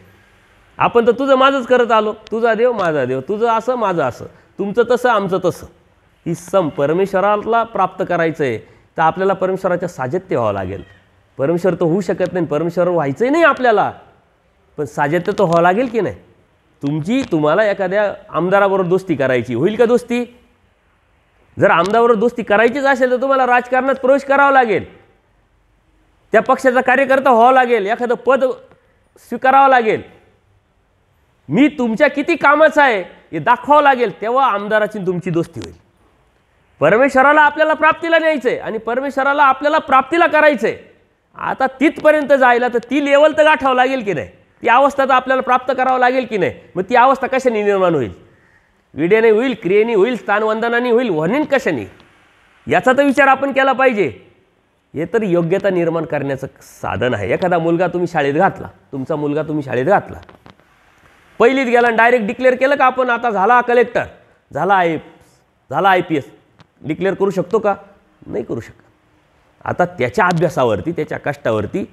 आपण तर तुझं माझंच करत आलो, तुझा देव माझा देव, तुझं असं माझं असं, तुमचं तसं आमचं तसं. ही परमेश्वराला प्राप्त करायचं आहे तर आपल्याला परमेश्वराच्या साजेत्य व्हावं लागेल. परमेश्वर तर होऊ शकत नाही, परमेश्वर व्हायचंही नाही आपल्याला, पण साजेत्य तर व्हावं लागेल की नाही. तुम्हाला एखाद्या आमदाराबरोबर दोस्ती करायची, होईल का दोस्ती? जर आमदाराबरोबर दोस्ती करायचीच असेल तर तुम्हाला राजकारणात प्रवेश करावा लागेल, त्या पक्षाचा कार्यकर्ता व्हावं लागेल, एखादं पद स्वीकारावं लागेल. मी तुमच्या किती कामाचा आहे हे दाखवावं लागेल, तेव्हा आमदाराची तुमची दोस्ती होईल. परमेश्वराला आपल्याला प्राप्तीला न्यायचं आहे आणि परमेश्वराला आपल्याला प्राप्तीला करायचं आहे. आता तिथपर्यंत जायला तर ती लेवल तर गाठावं लागेल की नाही, ती अवस्था तर आपल्याला प्राप्त करावं लागेल की नाही. मग ती अवस्था कशाने निर्माण होईल? विड्याने होईल, क्रियेने होईल, स्थानवंदनाने होईल, म्हणून कशाने? याचा तर विचार आपण केला पाहिजे. हे तर योग्यता निर्माण करण्याचं साधन आहे. एखादा मुलगा तुम्ही शाळेत घातला, तुमचा मुलगा तुम्ही शाळेत घातला, पहिलीत गेला आणि डायरेक्ट डिक्लेअर केलं का आपण आता झाला कलेक्टर, झाला झाला IPS, डिक्लेअर करू शकतो का? नाही करू शकत. आता त्याच्या अभ्यासावरती, त्याच्या कष्टावरती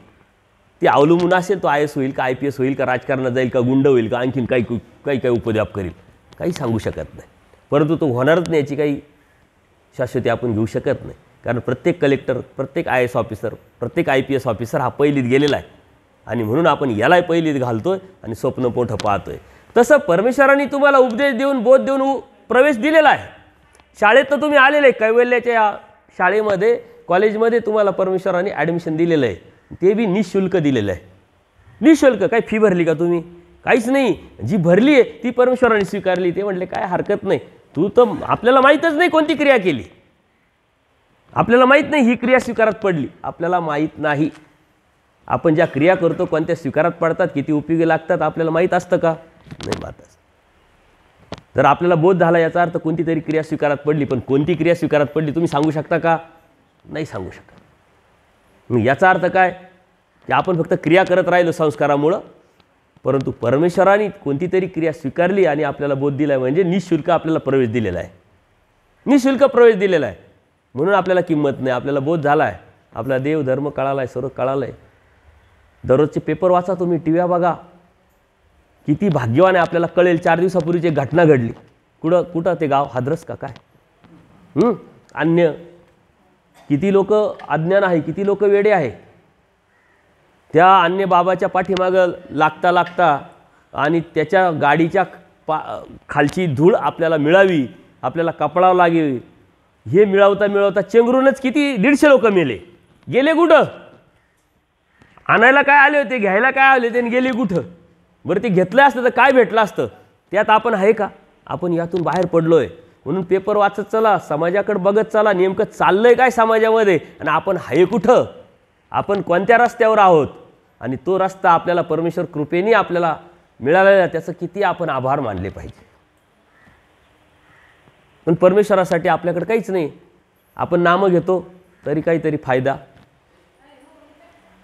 ती अवलंबून असेल तो IAS होईल का, IPS होईल का, राजकारणात जाईल का, गुंड होईल का, आणखीन काही उपद्व्याप करील, काही सांगू शकत नाही. परंतु तो होणारच नाही याची काही शाश्वती आपण घेऊ शकत नाही. कारण प्रत्येक कलेक्टर, प्रत्येक IAS ऑफिसर, प्रत्येक IPS ऑफिसर हा पहिलीत गेलेला आहे आणि म्हणून आपण यालाही पहिलीत घालतोय आणि स्वप्न मोठं पाहतोय. तसं परमेश्वराने तुम्हाला उपदेश देऊन, बोध देऊन प्रवेश दिलेला आहे. शाळेत तर तुम्ही आलेले, कैवल्याच्या शाळेमध्ये, कॉलेजमध्ये तुम्हाला परमेश्वराने ॲडमिशन दिलेलं आहे, ते बी निःशुल्क दिलेलं आहे. निःशुल्क. काही फी भरली का तुम्ही? काहीच नाही. जी भरली आहे ती परमेश्वराने स्वीकारली. ते म्हटले काय हरकत नाही, तू तर आपल्याला माहीतच नाही कोणती क्रिया केली, आपल्याला माहीत नाही ही क्रिया स्वीकारात पडली, आपल्याला माहीत नाही. आपण ज्या क्रिया करतो कोणत्या स्वीकारात पडतात, किती उपयोगी लागतात, आपल्याला माहीत असतं का? नाही माहीत असतं. जर आपल्याला बोध झाला याचा अर्थ कोणती तरी क्रिया स्वीकारात पडली, पण कोणती क्रिया स्वीकारात पडली तुम्ही सांगू शकता का? नाही सांगू शकत. मग याचा अर्थ काय की आपण फक्त क्रिया करत राहिलो संस्कारामुळं, परंतु परमेश्वराने कोणती तरी क्रिया स्वीकारली आणि आपल्याला बोध दिला आहे, म्हणजे निःशुल्क आपल्याला प्रवेश दिलेला आहे. निःशुल्क प्रवेश दिलेला आहे म्हणून आपल्याला किंमत नाही. आपल्याला बोध झाला आहे, आपला देव धर्म कळाला आहे, सर्व कळालं आहे. दररोजचे पेपर वाचा तुम्ही, टीव्या बघा, किती भाग्यवान आहे आपल्याला कळेल. 4 दिवसापूर्वीची एक घटना घडली. कुठं ते गाव हादरस का काय? अन्य किती लोक अज्ञान आहे, किती लोक वेडे आहे. त्या अन्य बाबाच्या पाठीमागं लागता लागता आणि त्याच्या गाडीच्या खालची धूळ आपल्याला मिळावी, आपल्याला कपडावं लागेल, हे मिळवता मिळवता चेंगरूनच किती 150 लोक मेले. गेले कुठं? आणायला काय आले होते, घ्यायला काय आले होते आणि गेले कुठं? बरं ते घेतलं असतं तर काय भेटलं असतं? त्यात आपण आहे का? आपण यातून बाहेर पडलोय. म्हणून पेपर वाचत चला, समाजाकडे बघत चला, नेमकं चाललंय काय समाजामध्ये आणि आपण आहे कुठं, आपण कोणत्या रस्त्यावर आहोत. आणि तो रस्ता आपल्याला परमेश्वर कृपेने आपल्याला मिळालेला, त्याचं किती आपण आभार मानले पाहिजे. पण परमेश्वरासाठी आपल्याकडे काहीच नाही. आपण नामं घेतो तरी काहीतरी फायदा,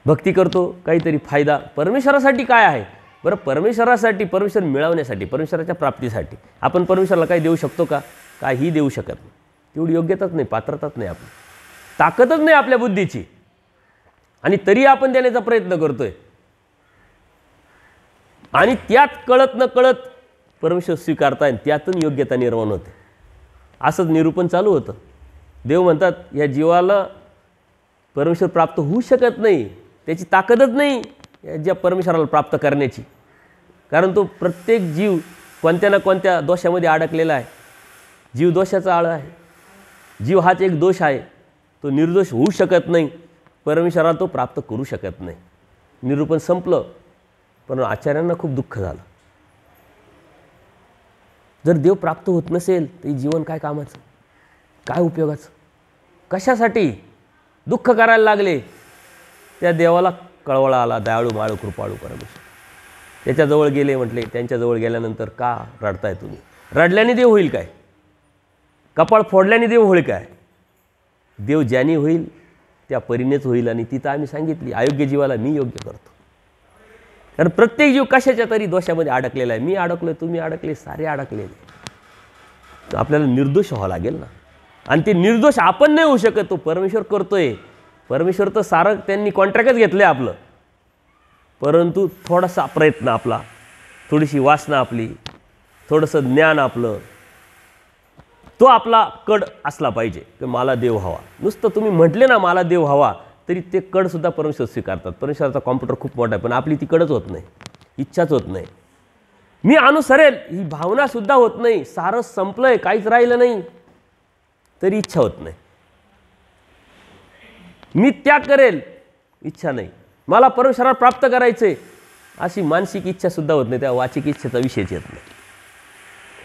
भक्ती करतो काहीतरी फायदा. परमेश्वरासाठी काय आहे बरं? परमेश्वरासाठी, परमेश्वर मिळवण्यासाठी, परमेश्वराच्या प्राप्तीसाठी आपण परमेश्वराला काही देऊ शकतो का? काही देऊ शकत नाही. तेवढी योग्यताच नाही, पात्रताच नाही, आपली ताकदच नाही आपल्या बुद्धीची, आणि तरी आपण देण्याचा प्रयत्न करतोय. आणि त्यात कळत न कळत परमेश्वर स्वीकारताय, त्यातून योग्यता निर्माण होते. असंच निरूपण चालू होतं. देव म्हणतात या जीवाला परमेश्वर प्राप्त होऊ शकत नाही, त्याची ताकदच नाही या ज्या परमेश्वराला प्राप्त करण्याची. कारण तो प्रत्येक जीव कोणत्या ना कोणत्या दोषामध्ये अडकलेला आहे. जीव दोषाचा आळ आहे. जीव हाच एक दोष आहे, तो निर्दोष होऊ शकत नाही, परमेश्वराला तो प्राप्त करू शकत नाही. निरूपण संपलं. पण आचार्यांना खूप दुःख झालं. जर देव प्राप्त होत नसेल तर जीवन काय कामाचं, काय उपयोगाचं, कशासाठी दुःख करायला लागले? त्या देवाला कळवळा आला, दयाळू माळू कृपाळू परमेश्वर. त्याच्याजवळ गेले, म्हटले त्यांच्याजवळ गेल्यानंतर का रडताय तुम्ही? रडल्याने देव होईल काय? कपाळ फोडल्याने देव होईल काय? देव ज्याने होईल त्या परीनेच होईल. आणि तिथं आम्ही सांगितली अयोग्य जीवाला मी योग्य करतो. कारण प्रत्येक जीव कशाच्या तरी दोषामध्ये अडकलेला आहे. मी अडकलोय, तुम्ही अडकले, सारे अडकलेले. आपल्याला निर्दोष व्हावं लागेल ना. आणि ते निर्दोष आपण नाही होऊ शकत, तो परमेश्वर करतोय. परमेश्वर तर सारं त्यांनी कॉन्ट्रॅक्टच घेतलं आहे आपलं. परंतु थोडासा प्रयत्न आपला, थोडीशी वासना आपली, थोडंसं ज्ञान आपलं, तो आपला कड असला पाहिजे की मला देव हवा. नुसतं तुम्ही म्हटले ना मला देव हवा तरी ते कडसुद्धा परमेश्वर स्वीकारतात. परमेश्वराचा कॉम्प्युटर खूप मोठा आहे पण आपली ती कडच होत नाही, इच्छाच होत नाही. मी अनुसरेल ही भावनासुद्धा होत नाही. सारं संपलंय, काहीच राहिलं नाही तरी इच्छा होत नाही. मी त्याग करेल, इच्छा नाही. मला परमेश्वराला प्राप्त करायचे अशी मानसिक इच्छासुद्धा होत नाही. त्या वाचिक इच्छेचा विषयच येत नाही.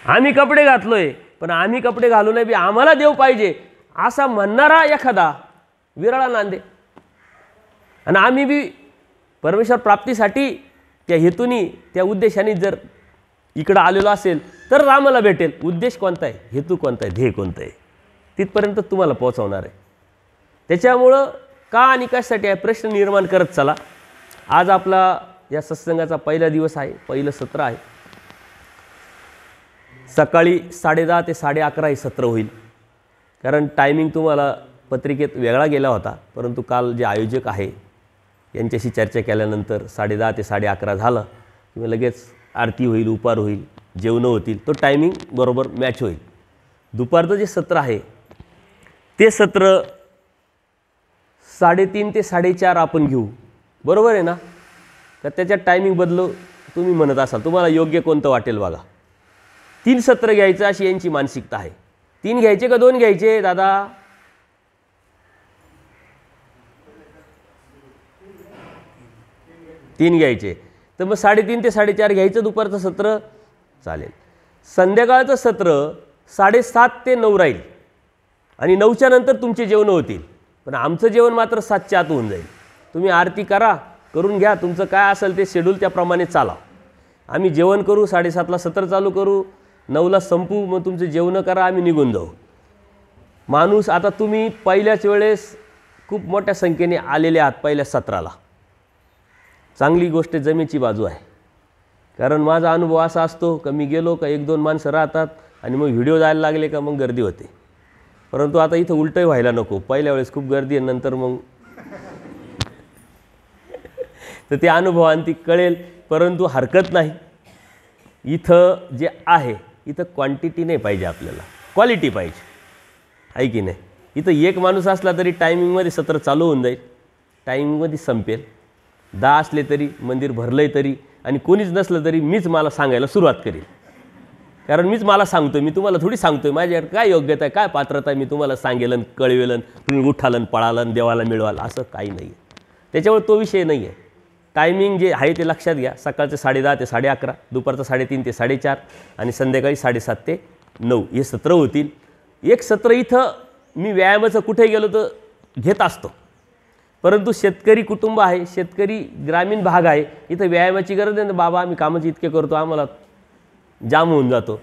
आम्ही कपडे घातलोय पण आम्ही कपडे घालू नये बी आम्हाला देव पाहिजे असा म्हणणारा एखादा विरळा नांदे. आणि आम्ही बी परमेश्वर प्राप्तीसाठी त्या हेतूनी त्या उद्देशाने जर इकडं आलेलो असेल तर आम्हाला भेटेल. उद्देश कोणता आहे, हेतू कोणता आहे, ध्येय कोणतं आहे तिथपर्यंत तुम्हाला पोहोचवणार आहे. त्याच्यामुळं का आणि कशासाठी आहे प्रश्न निर्माण करत चला. आज आपला या सत्संगाचा पहिला दिवस आहे, पहिलं सत्र आहे. सकाळी 10:30 ते 11:30 हे सत्र होईल. कारण टायमिंग तुम्हाला पत्रिकेत वेगळा गेला होता परंतु काल जे आयोजक आहे यांच्याशी चर्चा केल्यानंतर 10:30 ते 11:30 झालं किंवा लगेच आरती होईल, उपार होईल, जेवणं होतील, तो टायमिंग बरोबर मॅच होईल. दुपारचं जे सत्र आहे ते सत्र 3:30 ते 4:30 आपण घेऊ. बरोबर आहे ना? तर त्याच्यात टायमिंग बदलू तुम्ही म्हणत असाल, तुम्हाला योग्य कोणतं वाटेल बघा. 3 सत्र घ्यायचं अशी यांची मानसिकता आहे. 3 घ्यायचे का 2 घ्यायचे दादा? 3 घ्यायचे. तर मग 3:30 ते 4:30 घ्यायचं दुपारचं सत्र चालेल. संध्याकाळचं सत्र 7:30 ते 9 राहील आणि 9च्या नंतर तुमचे जेवणं होतील. पण आमचं जेवण मात्र 7च्या आत होऊन जाईल. तुम्ही आरती करून घ्या, तुमचं काय असेल ते शेड्यूल त्याप्रमाणे चाला. आम्ही जेवण करू, 7:30ला सत्र चालू करू, 9ला संपू, मग तुमचं जेवणं करा, आम्ही निघून जाऊ. माणूस आता तुम्ही पहिल्याच वेळेस खूप मोठ्या संख्येने आलेले आहात पहिल्या सत्राला. चांगली गोष्ट जमेची बाजू आहे. कारण माझा अनुभव असा असतो का मी गेलो का 1-2 माणसं राहतात आणि मग व्हिडिओ जायला लागले का मग गर्दी होते. परंतु आता इथं उलटंही व्हायला नको. पहिल्या वेळेस खूप गर्दी आहे, नंतर मग तर ते अनुभवाने ती कळेल. परंतु हरकत नाही. इथं जे आहे इथं क्वांटिटी नाही पाहिजे, आपल्याला क्वालिटी पाहिजे, आहे की नाही? इथं एक माणूस असला तरी टायमिंगमध्ये सत्र चालू होऊन जाईल, टायमिंगमध्ये संपेल. 10 असले तरी मंदिर भरलंय तरी आणि कोणीच नसलं तरी मीच मला सांगायला सुरुवात करेल. कारण मीच मला सांगतोय, मी तुम्हाला थोडी सांगतोय माझ्याकडे काय योग्यता आहे, काय पात्रता आहे, मी तुम्हाला सांगेलन, कळवेलन, तुम्ही उठालन, पळालन, देवाला मिळवाल, असं काही नाही आहे. त्याच्यामुळे तो विषय नाही आहे. टायमिंग जे आहे ते लक्षात घ्या. सकाळचं 10:30 ते 11:30, दुपारचं 3:30 ते 4:30 आणि संध्याकाळी 7:30 ते 9 हे सत्र होतील. एक सत्र इथं मी व्यायामाचं कुठे गेलो तर घेत असतो. परंतु शेतकरी कुटुंब आहे, शेतकरी ग्रामीण भाग आहे, इथं व्यायामाची गरज नाही. बाबा आम्ही कामच इतके करतो, आम्हाला जाम होऊन जातो.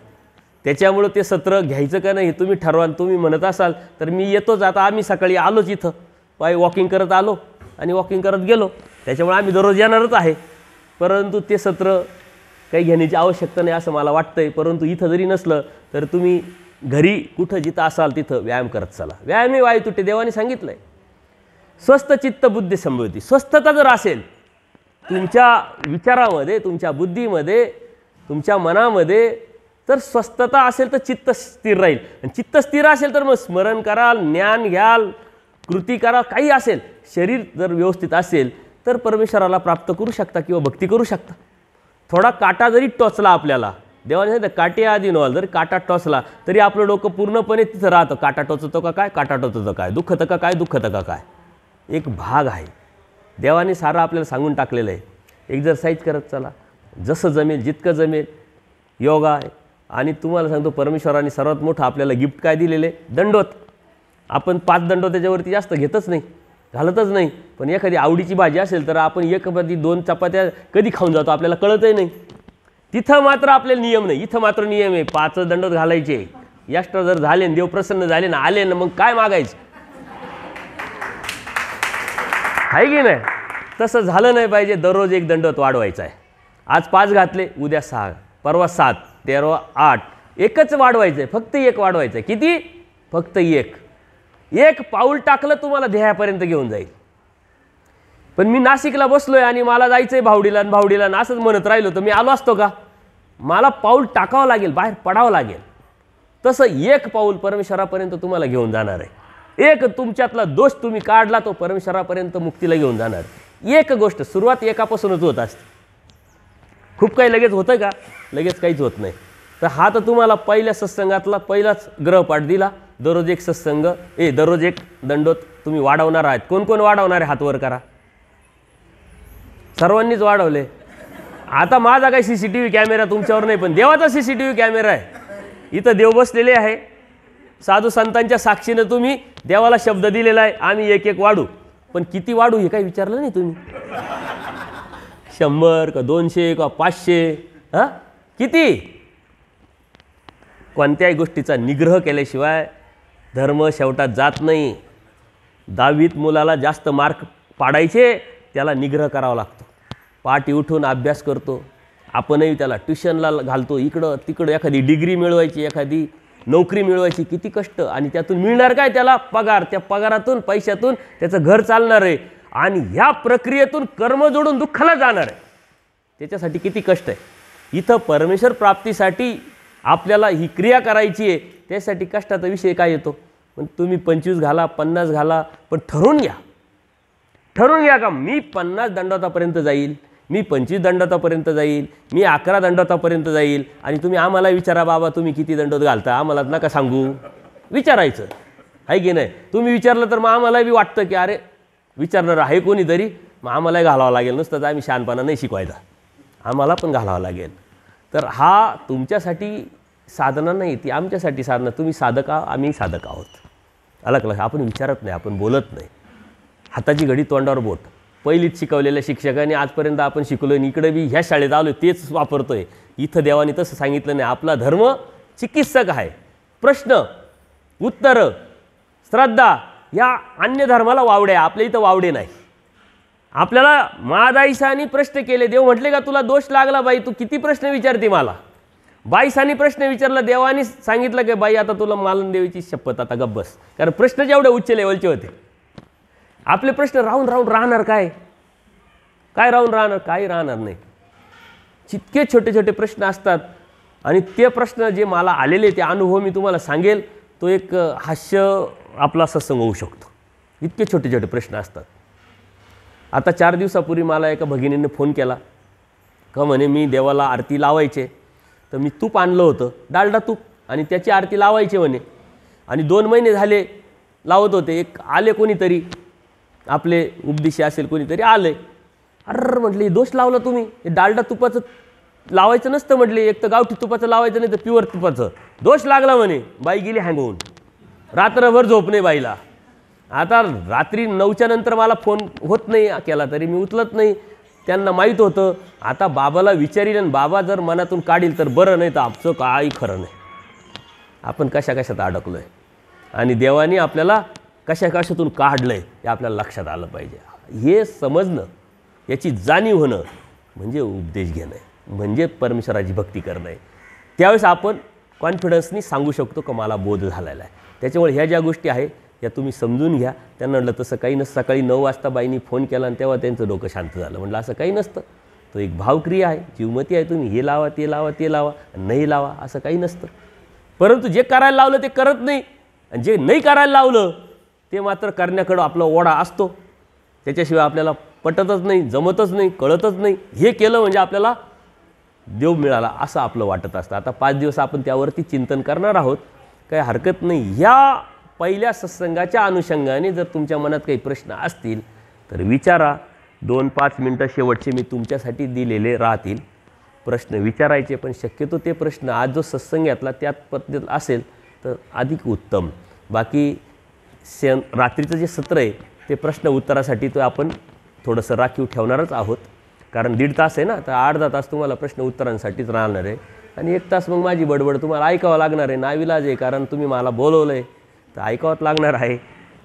त्याच्यामुळं ते सत्र घ्यायचं का नाही हे तुम्ही ठरवा. तुम्ही म्हणत असाल तर मी येतोच. आता आम्ही सकाळी आलोच इथं, वॉकिंग करत आलो आणि वॉकिंग करत गेलो, त्याच्यामुळे आम्ही दररोज येणारच आहे. परंतु ते सत्र काही घेण्याची आवश्यकता नाही असं मला वाटतंय. परंतु इथं जरी नसलं तर तुम्ही घरी कुठं जिथं असाल तिथं व्यायाम करत चला. व्यायाम हे वायू तुटे, देवाने सांगितलं आहे. स्वस्थ चित्त बुद्धी संभवती. स्वस्थता जर असेल तुमच्या विचारामध्ये, तुमच्या बुद्धीमध्ये, तुमच्या मनामध्ये, तर स्वस्थता असेल तर चित्त स्थिर राहील. आणि चित्त स्थिर असेल तर मग स्मरण कराल, ज्ञान घ्याल, कृती करा, काही असेल. शरीर जर व्यवस्थित असेल तर परमेश्वराला प्राप्त करू शकता किंवा भक्ती करू शकता. थोडा काटा जरी टोचला आपल्याला, देवाने सांगितलं काटे आधी नवाल, जरी काटा टोचला तरी आपलं डोकं पूर्णपणे तिथं राहतं. काटा टोचतो का काय, काटा टोचतो काय, दुःखतं का काय, दुःखतं का काय, एक भाग आहे. देवाने सारं आपल्याला सांगून टाकलेलं आहे. एक्झरसाईज करत चला, जसं जमेल, जितकं जमेल. योगा आहे. आणि तुम्हाला सांगतो परमेश्वराने सर्वात मोठं आपल्याला गिफ्ट काय दिलेलं आहे, दंडोत. आपण 5 दंडोत त्याच्यावरती जास्त घेतच नाही, घालतच नाही. पण एखादी आवडीची भाजी असेल तर आपण 1-2 चपात्या कधी खाऊन जातो आपल्याला कळतही नाही. तिथं मात्र आपल्याला नियम नाही. इथं मात्र नियम आहे, 5 दंडोत घालायचे. एक्स्ट्रा जर झाले देव प्रसन्न झाले ना, आले ना, मग काय मागायचं, आहे की नाही? तसं झालं नाही पाहिजे. दररोज 1 दंडोत वाढवायचा आहे. आज 5 घातले, उद्या 6, परवा 7, तेरवा 8, एकच वाढवायचं आहे. फक्त 1 वाढवायचं आहे. किती? फक्त 1. 1 पाऊल टाकलं तुम्हाला ध्येयापर्यंत घेऊन जाईल. पण मी नाशिकला बसलोय आणि मला जायचं आहे भावडीला भावडीला असंच म्हणत राहिलो तर मी आलो असतो का? मला पाऊल टाकावं लागेल, बाहेर पडावं लागेल. तसं एक पाऊल परमेश्वरापर्यंत तुम्हाला घेऊन जाणार आहे. एक तुमच्यातला दोष तुम्ही काढला तो परमेश्वरापर्यंत मुक्तीला घेऊन जाणार. एक गोष्ट सुरुवात एकापासूनच होत असते. खूप काही लगेच होतं का? लगेच काहीच होत नाही. तर हा तर तुम्हाला पहिल्या सत्संगातला पहिलाच ग्रहपाठ दिला. दररोज एक सत्संग, दररोज एक दंडोत तुम्ही वाढवणार आहात. कोण कोण वाढवणार आहे? हात वर करा. सर्वांनीच वाढवले. आता माझा काही CCTV कॅमेरा तुमच्यावर नाही, पण देवाचा CCTV कॅमेरा आहे. इथं देव बसलेले आहे. साधू संतांच्या साक्षीनं तुम्ही देवाला शब्द दिलेला आहे, आम्ही एक एक वाढू. पण किती वाढू हे काही विचारलं नाही तुम्ही. 100 का 200 का 500? हां, किती? कोणत्याही गोष्टीचा निग्रह केल्याशिवाय धर्म शेवटात जात नाही. 10वीत मुलाला जास्त मार्क पाडायचे, त्याला निग्रह करावा लागतो. पाठी उठून अभ्यास करतो. आपणही त्याला ट्युशनला घालतो. इकडं तिकडं एखादी डिग्री मिळवायची, एखादी नोकरी मिळवायची. किती कष्ट. आणि त्यातून मिळणार काय? त्याला पगार. त्या पगारातून, पैशातून त्याचं घर चालणार आहे. आणि ह्या प्रक्रियेतून कर्म जोडून दुःखाला जाणार आहे. त्याच्यासाठी किती कष्ट आहे. इथं परमेश्वर प्राप्तीसाठी आपल्याला ही क्रिया करायची आहे. त्यासाठी कष्टाचा विषय काय येतो? पण तुम्ही 25 घाला, 50 घाला, पण ठरवून घ्या. ठरवून घ्या का मी 50 दंडवतापर्यंत जाईल, मी 25 दंडवतापर्यंत जाईल, मी 11 दंडवतापर्यंत जाईल. आणि तुम्ही आम्हाला विचारा, बाबा तुम्ही किती दंडवत घालता, आम्हाला नका सांगू. विचारायचं आहे की नाही? तुम्ही विचारलं तर मग आम्हाला बी वाटतं की अरे विचारणार आहे कोणीतरी, मग आम्हालाही घालावं लागेल. नुसतं आम्ही शहाणपणा नाही शिकवायचा, आम्हाला पण घालावं लागेल. तर हा तुमच्यासाठी साधना नाही, ती आमच्यासाठी साधना. तुम्ही साधक आहात, आम्ही साधक आहोत. अलग अलग. आपण विचारत नाही, आपण बोलत नाही. हाताची घडी तोंडावर बोट. पहिलीच शिकवलेल्या शिक्षकांनी आजपर्यंत आपण शिकलो आणि इकडे बी ह्या शाळेत आलो तेच वापरतोय. इथं देवाने तसं सांगितलं नाही. आपला धर्म चिकित्सक आहे. प्रश्न उत्तर श्रद्धा या अन्य धर्माला वावडे आहे, आपल्या इथं वावडे नाही. आपल्याला महादाईसानी प्रश्न केले. देव म्हटले का तुला दोष लागला बाई, तू किती प्रश्न विचारते मला. बाईसानी प्रश्न विचारला, देवानी सांगितलं की बाई आता तुला मालन देवीची शपथ, आता गप्प बस. कारण प्रश्न जेवढे उच्च लेवलचे होते. आपले प्रश्न राहून राहून राहणार काय? काय राहून राहणार? काही राहणार नाही. जितके छोटे छोटे प्रश्न असतात. आणि ते प्रश्न जे मला आलेले ते अनुभव मी तुम्हाला सांगेल. तो एक हास्य आपला सत्संग होऊ शकतो. इतके छोटे छोटे प्रश्न असतात. आता 4 दिवसापूर्वी मला एका भगिनीने फोन केला का म्हणे मी देवाला आरती लावायचे, तर मी तूप आणलं होतं, डालडा तूप, आणि त्याची आरती लावायचे म्हणे. आणि 2 महिने झाले लावत होते. एक आले कोणीतरी, आपले उपदेशी असेल कोणीतरी आले. अरे म्हटले दोष लावला तुम्ही, हे डालडा तुपाचं लावायचं नसतं म्हटले, एक तर गावठी तुपाचं लावायचं नाही तर प्युअर तुपाचं. दोष लागला म्हणे. बाई गेली हँग होऊन. रात्रभर झोप नाही बाईला. आता रात्री 9च्या नंतर मला फोन होत नाही, केला तरी मी उचलत नाही. त्यांना माहीत होतं आता बाबाला विचारील आणि बाबा जर मनातून काढील तर बरं, नाही तर आमचं काही खरं नाही. आपण कशा कशात अडकलो आहे आणि देवाने आपल्याला कशा कशातून काढलं आहे हे आपल्याला लक्षात आलं पाहिजे. हे समजणं, याची जाणीव होणं म्हणजे उपदेश घेणं आहे, म्हणजे परमेश्वराची भक्ती करणं आहे. त्यावेळेस आपण कॉन्फिडन्सनी सांगू शकतो का मला बोध झालेला आहे. त्याच्यामुळे ह्या ज्या गोष्टी आहे या तुम्ही समजून घ्या. त्यांना म्हटलं तसं काही नसतं. सकाळी 9 वाजता बाईंनी फोन केला आणि तेव्हा त्यांचं डोकं शांत झालं. म्हटलं असं काही नसतं, तो एक भावक्रिया आहे, जीवमती आहे. तुम्ही हे लावा ते लावा ते लावा, नाही लावा असं काही नसतं. परंतु जे करायला लावलं ते करत नाही, आणि जे नाही करायला लावलं ते मात्र करण्याकडं आपला ओढा असतो. त्याच्याशिवाय आपल्याला पटतच नाही, जमतच नाही, कळतच नाही. हे केलं म्हणजे आपल्याला देव मिळाला असं आपलं वाटत असतं. आता 5 दिवस आपण त्यावरती चिंतन करणार आहोत, काही हरकत नाही. ह्या पहिल्या सत्संगाच्या अनुषंगाने जर तुमच्या मनात काही प्रश्न असतील तर विचारा. 2-5 मिनटं शेवटचे मी तुमच्यासाठी दिलेले राहतील. प्रश्न विचारायचे, पण शक्यतो ते प्रश्न आज जो सत्संग घेतला त्यात पद्धत असेल तर अधिक उत्तम. बाकी रात्रीचं जे सत्र आहे ते प्रश्न उत्तरासाठी तो आपण थोडंसं राखीव ठेवणारच आहोत. कारण 1.5 तास आहे ना, तर अर्धा तास तुम्हाला प्रश्न उत्तरांसाठीच राहणार आहे आणि 1 तास मग माझी बडबड तुम्हाला ऐकावं लागणार आहे. नाविलाज आहे, कारण तुम्ही मला बोलवलं आहे तर ऐकावंच लागणार आहे.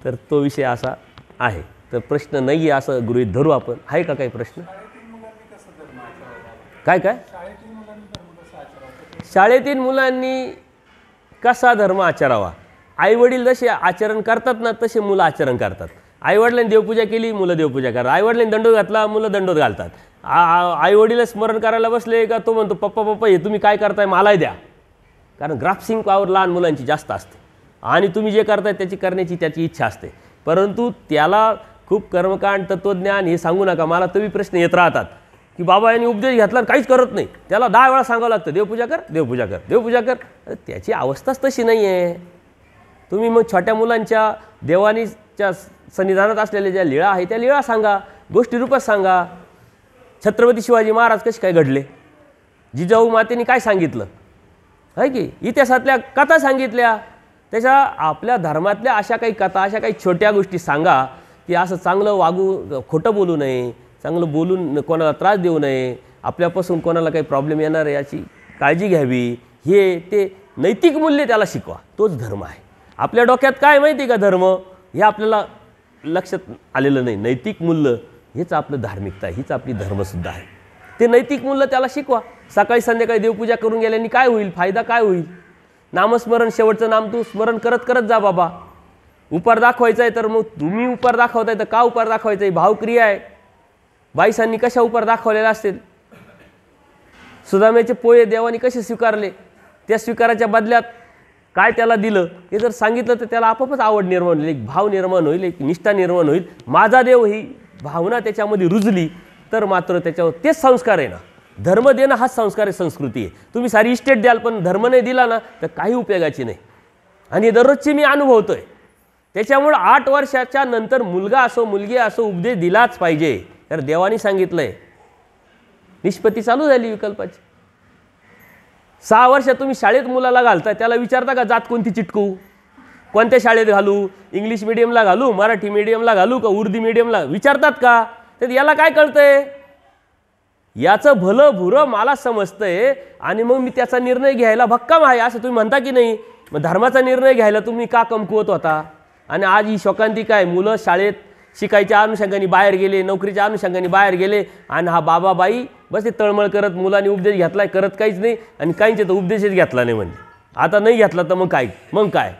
तर तो विषय असा आहे. तर प्रश्न नाही आहे असं गृहीत धरू आपण. आहे का काही प्रश्न? काय काय शाळेतील मुलांनी कसा धर्म आचरावा? आईवडील जसे आचरण करतात ना तसे मुलं आचरण करतात. आईवडिलांनी देवपूजा केली, मुलं देवपूजा करतात. आईवडिलांनी दंडोत घातला, मुलं दंडोत घालतात. आईवडील स्मरण करायला बसले का तो म्हणतो पप्पा पप्पा हे तुम्ही काय करताय मलाही द्या. कारण ग्रास्पिंग पॉवर लहान मुलांची जास्त असते आणि तुम्ही जे करताय त्याची करण्याची त्याची इच्छा असते, परंतु त्याला खूप कर्मकांड तत्त्वज्ञान हे सांगू नका. मला तरी प्रश्न येत राहतात की बाबा यांनी उपदेश घेतला काहीच करत नाही, त्याला 10 वेळा सांगावं लागतं देवपूजा कर देवपूजा कर देवपूजा कर. त्याची अवस्थाच तशी नाही आहे. तुम्ही मग छोट्या मुलांच्या देवानीच्या सन्निधानात असलेल्या ज्या लीळा आहे त्या लीळा सांगा, गोष्टी रूपात सांगा. छत्रपती शिवाजी महाराज कसे काय घडले, जिजाऊ मातेने काय सांगितलं आहे की इतिहासातल्या कथा सांगितल्या. त्याच्या आपल्या धर्मातल्या अशा काही कथा, अशा काही छोट्या गोष्टी सांगा की असं चांगलं वागू, खोटं बोलू नये, चांगलं बोलून कोणाला त्रास देऊ नये, आपल्यापासून कोणाला काही प्रॉब्लेम येणार आहे याची काळजी घ्यावी. हे ते नैतिक मूल्य त्याला शिकवा, तोच धर्म आहे. आपल्या डोक्यात काय माहिती का धर्म हे आपल्याला लक्षात आलेलं नाही. नैतिक मूल्य हेच आपलं धार्मिकता, हीच आपली धर्मसुद्धा आहे. ते नैतिक मूल्य त्याला शिकवा. सकाळी संध्याकाळी देवपूजा करून गेल्याने काय होईल, फायदा काय होईल. नामस्मरण, शेवटचं नाम तू स्मरण करत करत जा बाबा. उपार दाखवायचा आहे तर मग तुम्ही उपार दाखवताय तर का उपार दाखवायचा आहे, भावक्रिया आहे. बाईसांनी कशा उपार दाखवलेला असतील, सुदाम्याचे पोहे देवानी कसे स्वीकारले, त्या स्वीकाराच्या बदल्यात काय त्याला दिलं हे जर सांगितलं तर त्याला आपोआपच आवड निर्माण होईल, एक भाव निर्माण होईल, एक निष्ठा निर्माण होईल. माझा देव ही भावना त्याच्यामध्ये रुजली तर मात्र त्याच्यावर तेच संस्कार आहे ना. धर्म देणं हाच संस्कार आहे, संस्कृती आहे. तुम्ही सारी इस्टेट द्याल पण धर्म नाही दिला ना तर काही उपयोगाची नाही. आणि दररोजची मी अनुभवतोय. त्याच्यामुळं 8 वर्षाच्या नंतर मुलगा असो मुलगी असो उपदेश दिलाच पाहिजे. तर देवानी सांगितलंय, निष्पत्ती चालू झाली विकल्पाची. 6 वर्ष तुम्ही शाळेत मुलाला घालता, त्याला विचारता का जात कोणती चिटकू, कोणत्या शाळेत घालू, इंग्लिश मिडियमला घालू, मराठी मिडियमला घालू का उर्दू मिडियमला, विचारतात का? तर याला काय कळतंय, याचं भलं भुरं मला समजतंय आणि मग मी त्याचा निर्णय घ्यायला भक्कम आहे असं तुम्ही म्हणता की नाही. मग धर्माचा निर्णय घ्यायला तुम्ही का कमकुवत होता. आणि आज ही शोकांतिका आहे, मुलं शाळेत शिकायच्या अनुषंगाने बाहेर गेले, नोकरीच्या अनुषंगाने बाहेर गेले आणि हा बाबा बाई बस ते तळमळ करत मुलांनी उपदेश घेतलाय, करत काहीच नाही आणि काहींचे तर उपदेशच घेतला नाही. म्हणजे आता नाही घेतला तर मग काय.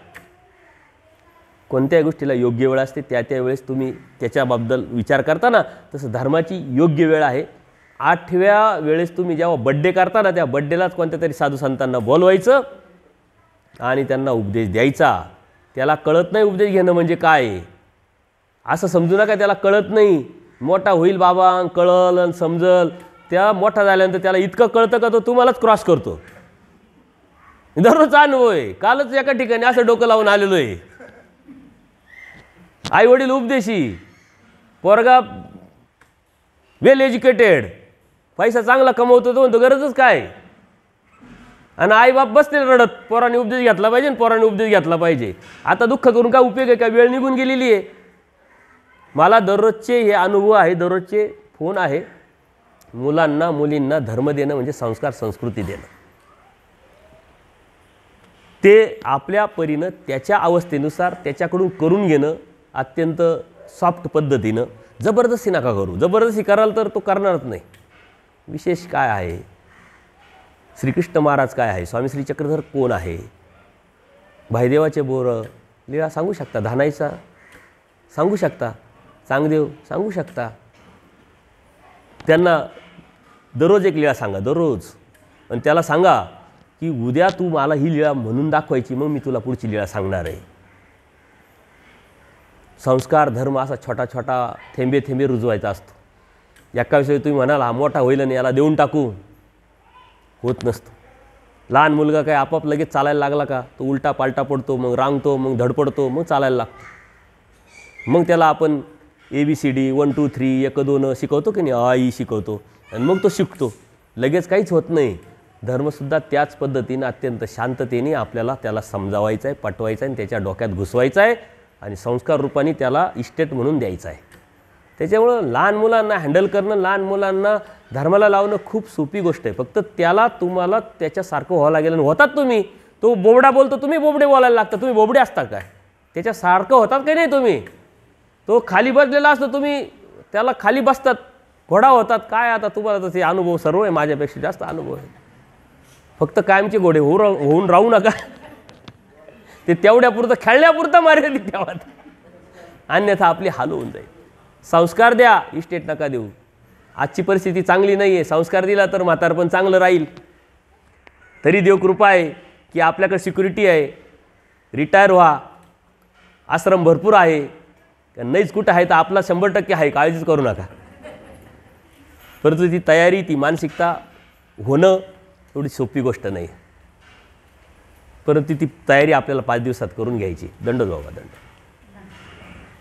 कोणत्या गोष्टीला योग्य वेळ असते त्या वेळेस तुम्ही त्याच्याबद्दल विचार करता ना, तसं धर्माची योग्य वेळ आहे. 8व्या वेळेस तुम्ही जेव्हा बड्डे करता ना त्या बड्डेलाच कोणत्या तरी साधू संतांना बोलवायचं आणि त्यांना उपदेश द्यायचा. त्याला कळत नाही उपदेश घेणं म्हणजे काय, असं समजू नका त्याला कळत नाही. मोठा होईल बाबा, कळल आणि समजल. त्या मोठा झाल्यानंतर त्याला इतकं कळतं का तो तुम्हालाच क्रॉस करतो. दररोजचा अनुभव आहे. कालच एका ठिकाणी असं डोकं लावून आलेलो आहे. आई वडील उपदेशी, पोरगा वेल एज्युकेटेड, पैसा चांगला कमवतो तो म्हणतो गरजच काय. आणि आई बाप बसतील रडत, पोराने उपदेश घेतला पाहिजे पोराने उपदेश घेतला पाहिजे. आता दुःख करून काय उपयोग आहे का, वेळ निघून गेलेली आहे. मला दररोजचे हे अनुभव आहे, दररोजचे फोन आहे. मुलांना मुलींना धर्म देणं म्हणजे संस्कार संस्कृती देणं. ते आपल्या परीनं त्याच्या अवस्थेनुसार त्याच्याकडून करून घेणं अत्यंत सॉफ्ट पद्धतीनं. जबरदस्ती नका करू. जबरदस्ती कराल तर तो करणारच नाही. विशेष काय आहे, श्रीकृष्ण महाराज काय आहे, स्वामी श्री चक्रधर कोण आहे, भाईदेवाचे बोरं लीळा सांगू शकता, धानाईचा सांगू शकता, चांगदेव सांगू शकता. त्यांना दररोज एक लीळा सांगा, दररोज. आणि त्याला सांगा की उद्या तू मला ही लीळा म्हणून दाखवायची, मग मी तुला पुढची लीळा सांगणार आहे. संस्कार धर्म असा छोटा छोटा थेंबे थेंबे रुजवायचा असतो. एका विषयी तुम्ही म्हणाल हा मोठा होईल आणि याला देऊन टाकू, होत नसतं. लहान मुलगा काय आपाप लगेच चालायला लागला का तो उलटा पालटा पडतो, मग रांगतो, मग धडपडतो, मग चालायला लागतो. मग त्याला आपण ABCD 1 2 3 1 2 शिकवतो की नाही, आई शिकवतो आणि मग तो शिकतो. लगेच काहीच होत नाही. धर्मसुद्धा त्याच पद्धतीनं अत्यंत शांततेने आपल्याला त्याला समजावायचं आहे, पटवायचं आहे आणि त्याच्या डोक्यात घुसवायचं आहे आणि संस्कार रूपाने त्याला इस्टेट म्हणून द्यायचं आहे. त्याच्यामुळं लहान मुलांना हँडल करणं, लहान मुलांना धर्माला लावणं खूप सोपी गोष्ट आहे. फक्त त्याला तुम्हाला त्याच्यासारखं व्हावं लागेल. आणि होतात तुम्ही. तो बोबडा बोलतो, तुम्ही बोबडे बोलायला लागता. तुम्ही बोबडे असता काय, त्याच्यासारखं होतात काही नाही तुम्ही. तो खाली बसलेला असतो, तुम्ही त्याला खाली बसतात, घोडा होतात काय. आता तुम्हाला तसे अनुभव सर्व आहे, माझ्यापेक्षा जास्त अनुभव आहे. फक्त कायमचे घोडे होऊन राहू नका. ते तेवढ्यापुरतं खेळण्यापुरतं मर्यादित ठेवा, अन्यथा आपली हाल होऊन जाईल. संस्कार द्या, इस्टेट नका देऊ. आजची परिस्थिती चांगली नाही आहे. संस्कार दिला तर म्हातारपण चांगलं राहील. तरी देव कृपा आहे की आपल्याकडे सिक्युरिटी आहे, रिटायर व्हा, आश्रम भरपूर आहे, नाहीच कुठं आहे तर आपला 100% आहे, काळजीच करू नका. परंतु ती तयारी, ती मानसिकता होणं एवढी सोपी गोष्ट नाही. परंतु ती तयारी आपल्याला 5 दिवसात करून घ्यायची. दंड बाबा दंड.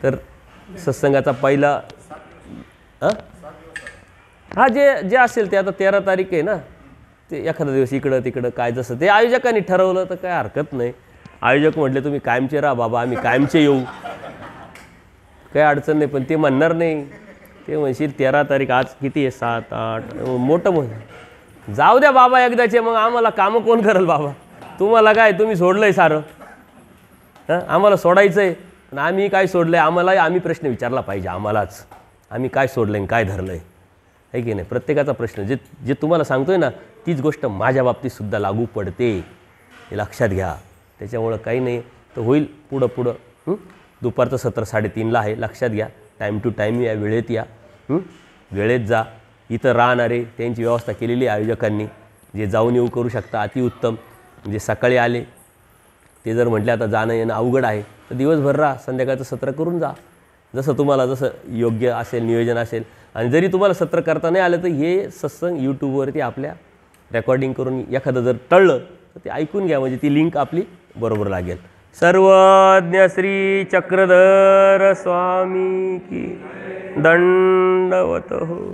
तर सत्संगाचा पहिला हा जे असेल ते आता 13 तारीख आहे ना, ते एखादा दिवस इकडं तिकडं काय जसं ते आयोजकांनी ठरवलं तर काय हरकत नाही. आयोजक म्हटले तुम्ही कायमचे राहा बाबा, आम्ही कायमचे येऊ, काही अडचण नाही. पण ते म्हणणार नाही, ते म्हणशील 13 तारीख आज किती आहे, 7 8 मोठं म्हण जाऊ द्या बाबा एकदाचे, मग आम्हाला कामं कोण करेल बाबा, तुम्हाला काय, तुम्ही सोडलं आहे सारं. हां, आम्हाला सोडायचं आहे, पण आम्ही काय सोडलं आहे, आम्ही प्रश्न विचारला पाहिजे आम्हालाच, आम्ही काय सोडलं आहे काय धरलं आहे, आहे की नाही. प्रत्येकाचा प्रश्न जे तुम्हाला सांगतो आहे ना, तीच गोष्ट माझ्या बाबतीतसुद्धा लागू पडते, हे लक्षात घ्या. त्याच्यामुळं काही नाही, तर होईल पुढं. दुपारचं सत्र 3:30ला आहे, लक्षात घ्या. टाईम टू टाईम या, वेळेत या, वेळेत जा. इथं राहणारे त्यांची व्यवस्था केलेली आहे आयोजकांनी, जे जाऊन येऊ करू शकता अतिउत्तम. म्हणजे सकाळी आले ते जर म्हटले आता जाणं येणं अवघड आहे तर दिवसभर राहा, संध्याकाळचं सत्र करून जा, जसं तुम्हाला जसं योग्य असेल, नियोजन असेल. आणि जरी तुम्हाला सत्र करता नाही आलं तर हे सत्संग यूट्यूबवरती आपल्या रेकॉर्डिंग करून एखादं जर टळलं तर ते ऐकून घ्या, म्हणजे ती लिंक आपली बरोबर लागेल. सर्वज्ञ श्री चक्रधर स्वामी की दंडवत हो.